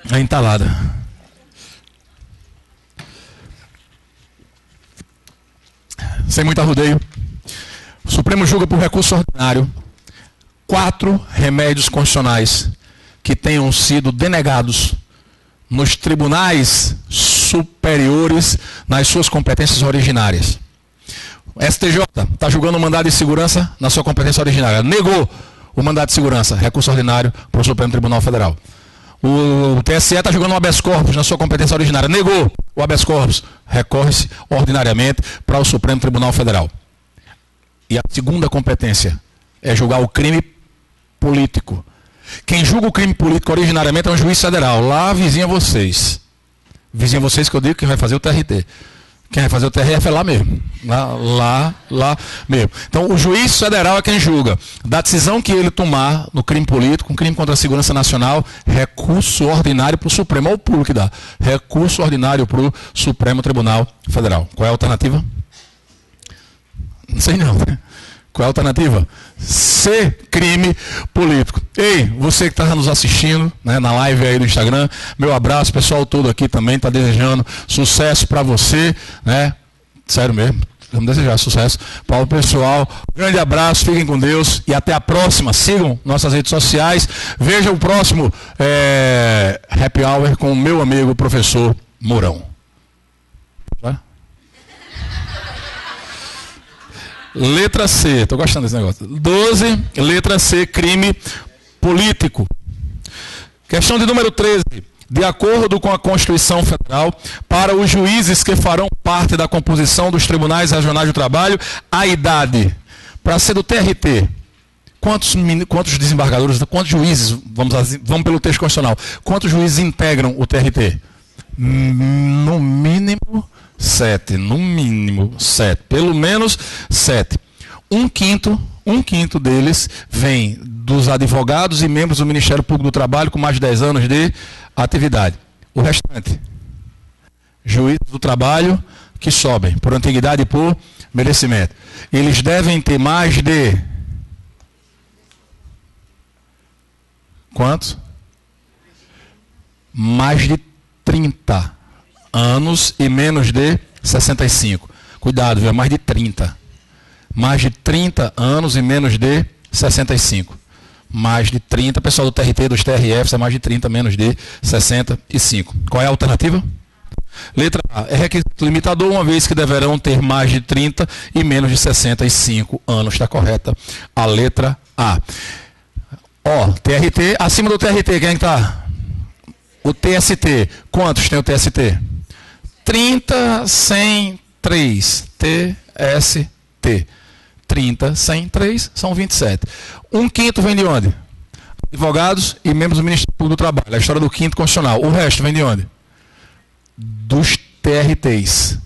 Speaker 1: uma entalada. Sem muito arrudeio. O Supremo julga por recurso ordinário 4 remédios constitucionais que tenham sido denegados nos tribunais superiores nas suas competências originárias. O STJ está julgando o mandado de segurança na sua competência originária. Negou o mandado de segurança, recurso ordinário para o Supremo Tribunal Federal. O TSE está julgando o habeas corpus na sua competência originária. Negou o habeas corpus, recorre-se ordinariamente para o Supremo Tribunal Federal. E a segunda competência é julgar o crime político. Quem julga o crime político originariamente é um juiz federal. Lá vizinha vocês. Vizinha vocês que eu digo que vai fazer o TRT. Quem vai fazer o TRF é lá mesmo. Lá mesmo. Então o juiz federal é quem julga. Da decisão que ele tomar no crime político, um crime contra a segurança nacional, recurso ordinário para o Supremo. Olha o pulo que dá. Recurso ordinário para o Supremo Tribunal Federal. Qual é a alternativa? Não sei não. Qual é a alternativa? C, crime político. Ei, você que está nos assistindo, né, na live aí do Instagram, meu abraço, pessoal todo aqui também está desejando sucesso para você, né? Sério mesmo, vamos desejar sucesso para o pessoal. Grande abraço, fiquem com Deus e até a próxima. Sigam nossas redes sociais. Vejam o próximo Happy Hour com o meu amigo professor Mourão. Tá? Letra C, estou gostando desse negócio. 12, letra C, crime político. Questão de número 13. De acordo com a Constituição Federal, para os juízes que farão parte da composição dos tribunais regionais do trabalho, a idade para ser do TRT. Quantos desembargadores, quantos juízes, vamos pelo texto constitucional, quantos juízes integram o TRT? No mínimo 7, no mínimo 7, pelo menos 7. Um quinto deles vem dos advogados e membros do Ministério Público do Trabalho com mais de 10 anos de atividade. O restante, juízes do trabalho que sobem por antiguidade e por merecimento. Eles devem ter mais de... mais de 30 anos e menos de 65. Cuidado, viu? É mais de 30. Mais de 30 anos e menos de 65. Mais de 30. Pessoal do TRT, dos TRFs, é mais de 30, menos de 65. Qual é a alternativa? Letra A. É requisito limitador, uma vez que deverão ter mais de 30 e menos de 65 anos. Está correta a letra A. Ó, TRT, acima do TRT, quem está? O TST. Quantos tem o TST? 30, 100, 3. TST. 30, 100, 3, são 27. Um quinto vem de onde? Advogados e membros do Ministério Público do Trabalho. A história do quinto constitucional. O resto vem de onde? Dos TRTs.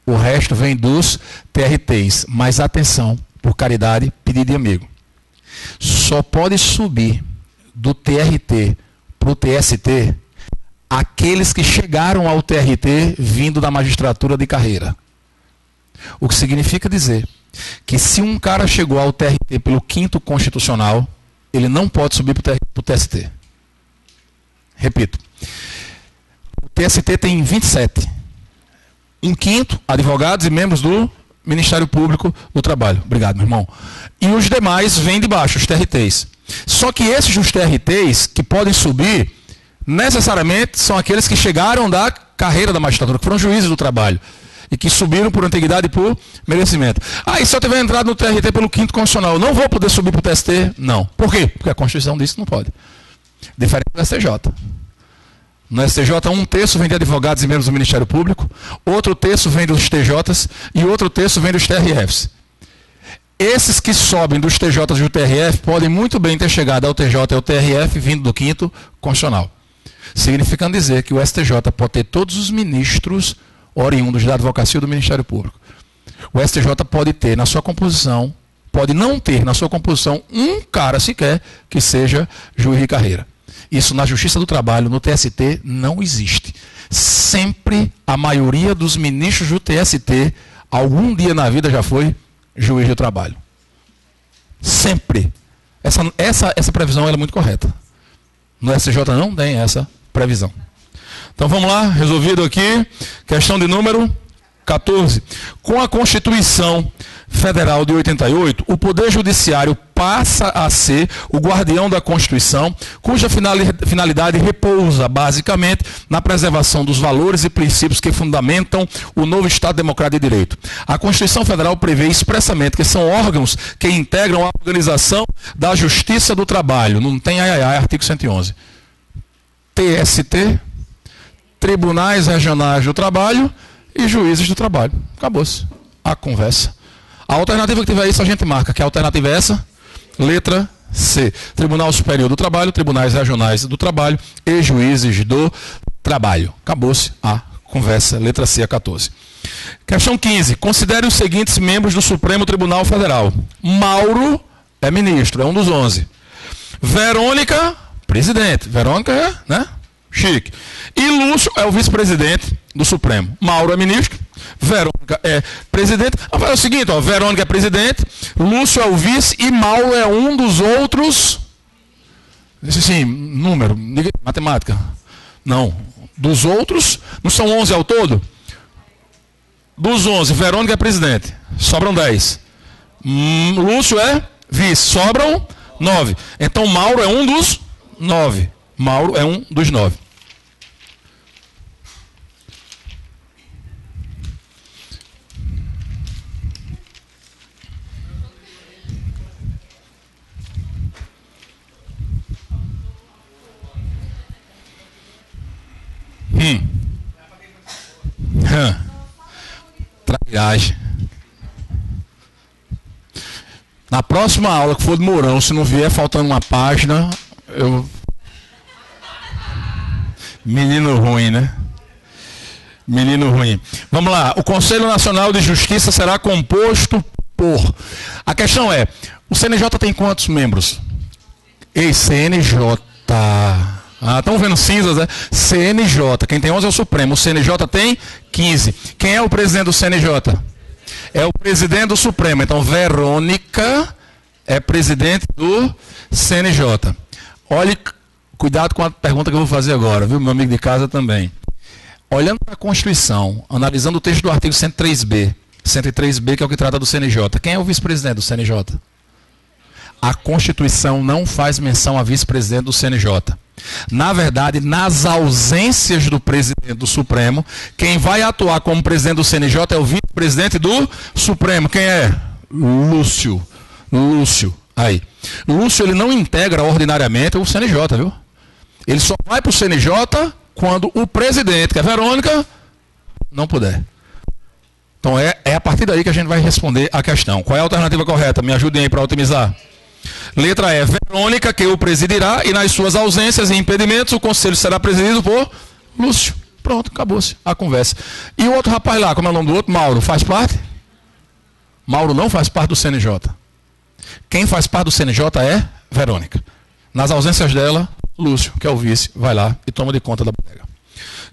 Speaker 1: O resto vem dos TRTs. Mas atenção, por caridade, pedido de amigo. Só pode subir do TRT para o TST aqueles que chegaram ao TRT vindo da magistratura de carreira. O que significa dizer que se um cara chegou ao TRT pelo quinto constitucional, ele não pode subir para o TST. Repito. O TST tem 27. Um quinto, advogados e membros do Ministério Público do Trabalho. Obrigado, meu irmão. E os demais vêm de baixo, os TRTs. Só que esses dos TRTs que podem subir, necessariamente são aqueles que chegaram da carreira da magistratura, que foram juízes do trabalho. E que subiram por antiguidade e por merecimento. Aí se eu tiver entrado no TRT pelo quinto constitucional, não vou poder subir para o TST? Não. Por quê? Porque a Constituição diz que não pode. Diferente do STJ. No STJ, um terço vem de advogados e membros do Ministério Público, outro terço vem dos TJs e outro terço vem dos TRFs. Esses que sobem dos TJs e do TRF podem muito bem ter chegado ao TJ e ao TRF vindo do quinto constitucional. Significando dizer que o STJ pode ter todos os ministros oriundos da advocacia do Ministério Público. O STJ pode ter na sua composição, pode não ter na sua composição um cara sequer que seja juiz de carreira. Isso na Justiça do Trabalho, no TST, não existe. Sempre a maioria dos ministros do TST, algum dia na vida já foi juiz do trabalho. Sempre. Essa previsão é muito correta. No STJ não tem essa previsão. Então vamos lá, resolvido aqui, questão de número 14. Com a Constituição Federal de 88, o Poder Judiciário passa a ser o guardião da Constituição, cuja finalidade repousa, basicamente, na preservação dos valores e princípios que fundamentam o novo Estado Democrático de Direito. A Constituição Federal prevê expressamente que são órgãos que integram a organização da Justiça do Trabalho. Não tem artigo 111. TST, Tribunais Regionais do Trabalho e Juízes do Trabalho. Acabou-se a conversa. A alternativa que tiver isso a gente marca, que a alternativa é essa, letra C. Tribunal Superior do Trabalho, Tribunais Regionais do Trabalho e Juízes do Trabalho. Acabou-se a conversa, letra C, a 14. Questão 15. Considere os seguintes membros do Supremo Tribunal Federal. Mauro é ministro, é um dos 11. Verônica, presidente. Verônica é, né? Chique. E Lúcio é o vice-presidente do Supremo. Mauro é ministro, Verônica é presidente. É o seguinte, ó, Verônica é presidente, Lúcio é o vice e Mauro é um dos outros. Sim, número, matemática. Não, dos outros, não são 11 ao todo? Dos 11, Verônica é presidente, sobram 10. Lúcio é vice, sobram 9. Então Mauro é um dos 9. Mauro é um dos 9. Trairagem. Na próxima aula que for de Mourão, se não vier faltando uma página, eu... Menino ruim, né? Menino ruim. Vamos lá. O Conselho Nacional de Justiça será composto por... A questão é, o CNJ tem quantos membros? Ei, CNJ... estão vendo cinzas, né? CNJ. Quem tem 11 é o Supremo. O CNJ tem 15. Quem é o presidente do CNJ? É o presidente do Supremo. Então, Verônica é presidente do CNJ. Olhe Cuidado com a pergunta que eu vou fazer agora, viu, meu amigo de casa também. Olhando para a Constituição, analisando o texto do artigo 103B, 103B, que é o que trata do CNJ. Quem é o vice-presidente do CNJ? A Constituição não faz menção a vice-presidente do CNJ. Na verdade, nas ausências do presidente do Supremo, quem vai atuar como presidente do CNJ é o vice-presidente do Supremo. Quem é? Lúcio. Aí. Lúcio, ele não integra ordinariamente o CNJ, viu? Ele só vai para o CNJ quando o presidente, que é Verônica, não puder. Então é a partir daí que a gente vai responder a questão. Qual é a alternativa correta? Me ajudem aí para otimizar. Letra E, Verônica, que o presidirá, e nas suas ausências e impedimentos, o conselho será presidido por Lúcio. Pronto, acabou-se a conversa. E o outro rapaz lá, como é o nome do outro? Mauro, faz parte? Mauro não faz parte do CNJ. Quem faz parte do CNJ é Verônica. Nas ausências dela, Lúcio, que é o vice, vai lá e toma de conta da bodega.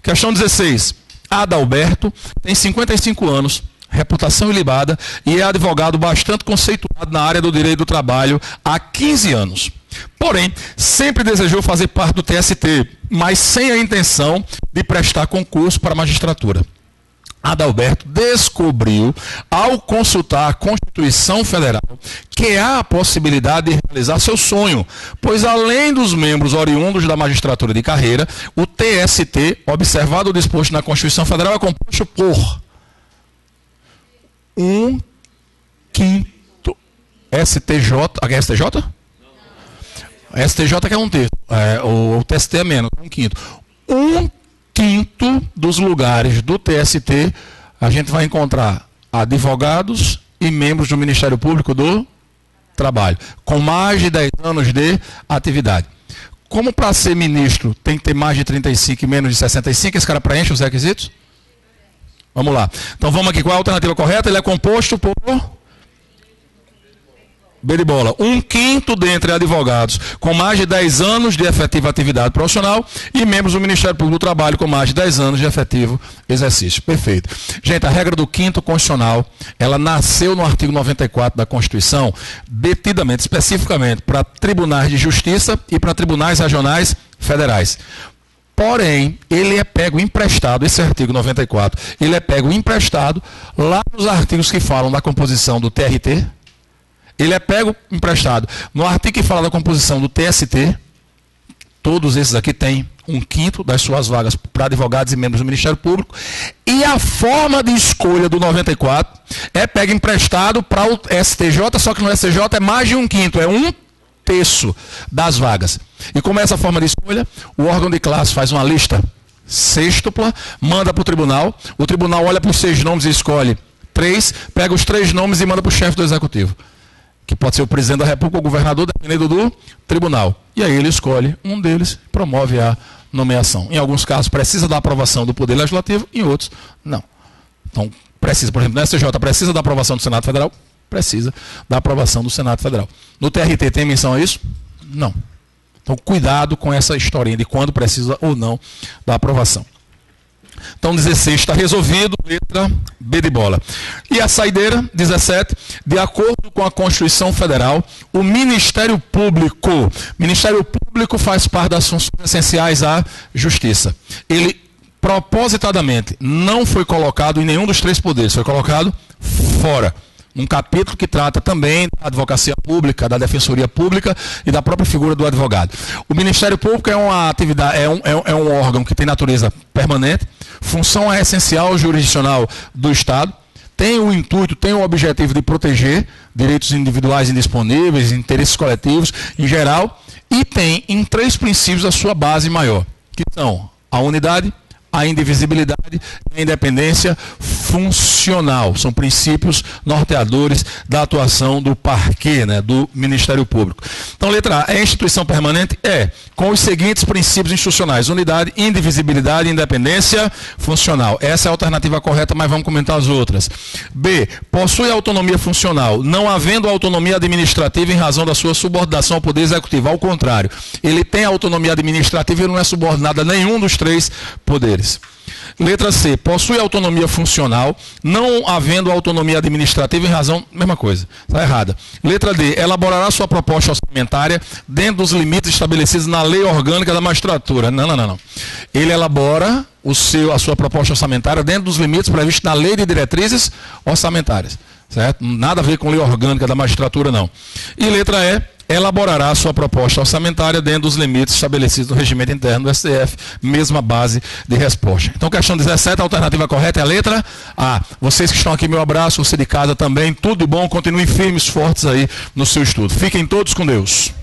Speaker 1: Questão 16. Adalberto tem 55 anos, reputação ilibada, e é advogado bastante conceituado na área do direito do trabalho há 15 anos. Porém, sempre desejou fazer parte do TST, mas sem a intenção de prestar concurso para a magistratura. Adalberto descobriu, ao consultar a Constituição Federal, que há a possibilidade de realizar seu sonho, pois além dos membros oriundos da magistratura de carreira, o TST, observado o disposto na Constituição Federal, é composto por 1/5 STJ. Aqui é STJ? Não. STJ que é um terço. O TST é menos, 1/5. 1/5 dos lugares do TST, a gente vai encontrar advogados e membros do Ministério Público do Trabalho, com mais de 10 anos de atividade. Como para ser ministro tem que ter mais de 35 e menos de 65, esse cara preenche os requisitos? Vamos lá. Então vamos aqui. Qual é a alternativa correta? Ele é composto por B de bola. 1/5 dentre advogados com mais de 10 anos de efetiva atividade profissional e membros do Ministério Público do Trabalho com mais de 10 anos de efetivo exercício. Perfeito. Gente, a regra do 5º constitucional, ela nasceu no artigo 94 da Constituição, detidamente, especificamente, para tribunais de justiça e para tribunais regionais federais. Porém, ele é pego emprestado, esse artigo 94, ele é pego emprestado lá nos artigos que falam da composição do TRT, ele é pego emprestado no artigo que fala da composição do TST, todos esses aqui têm 1/5 das suas vagas para advogados e membros do Ministério Público, e a forma de escolha do 94 é pego emprestado para o STJ, só que no STJ é mais de 1/5, é 1/3 das vagas. E como é essa forma de escolha? O órgão de classe faz uma lista sextupla, manda para o tribunal olha para os 6 nomes e escolhe 3, pega os 3 nomes e manda para o chefe do executivo, que pode ser o presidente da República ou o governador, dependendo do tribunal. E aí ele escolhe um deles, promove a nomeação. Em alguns casos precisa da aprovação do Poder Legislativo, em outros não. Então precisa, por exemplo, no STJ precisa da aprovação do Senado Federal? Precisa da aprovação do Senado Federal. No TRT tem menção a isso? Não. Então, cuidado com essa historinha de quando precisa ou não da aprovação. Então, 16 está resolvido, letra B de bola. E a saideira, 17, de acordo com a Constituição Federal, o Ministério Público faz parte das funções essenciais à Justiça. Ele, propositadamente, não foi colocado em nenhum dos 3 poderes, foi colocado fora. Um capítulo que trata também da advocacia pública, da defensoria pública e da própria figura do advogado. O Ministério Público é uma atividade, é um órgão que tem natureza permanente, função essencial jurisdicional do Estado, tem o intuito, tem o objetivo de proteger direitos individuais indisponíveis, interesses coletivos em geral, e tem em 3 princípios a sua base maior, que são a unidade, a indivisibilidade e a independência funcional. São princípios norteadores da atuação do parquê, do Ministério Público. Então, letra A, é instituição permanente? Com os seguintes princípios institucionais: unidade, indivisibilidade e independência funcional. Essa é a alternativa correta, mas vamos comentar as outras. B, possui autonomia funcional, não havendo autonomia administrativa em razão da sua subordinação ao Poder Executivo. Ao contrário, ele tem autonomia administrativa e não é subordinado a nenhum dos 3 poderes. Letra C, possui autonomia funcional, não havendo autonomia administrativa em razão, mesma coisa, está errada. Letra D, elaborará sua proposta orçamentária dentro dos limites estabelecidos na lei orgânica da magistratura. Não. Ele elabora a sua proposta orçamentária dentro dos limites previstos na lei de diretrizes orçamentárias, certo? Nada a ver com lei orgânica da magistratura, não. E letra E, elaborará sua proposta orçamentária dentro dos limites estabelecidos no regimento interno do STF, mesma base de resposta. Então, questão 17, a alternativa correta é a letra A. Vocês que estão aqui, meu abraço, você de casa também, tudo de bom, continuem firmes, fortes aí no seu estudo. Fiquem todos com Deus.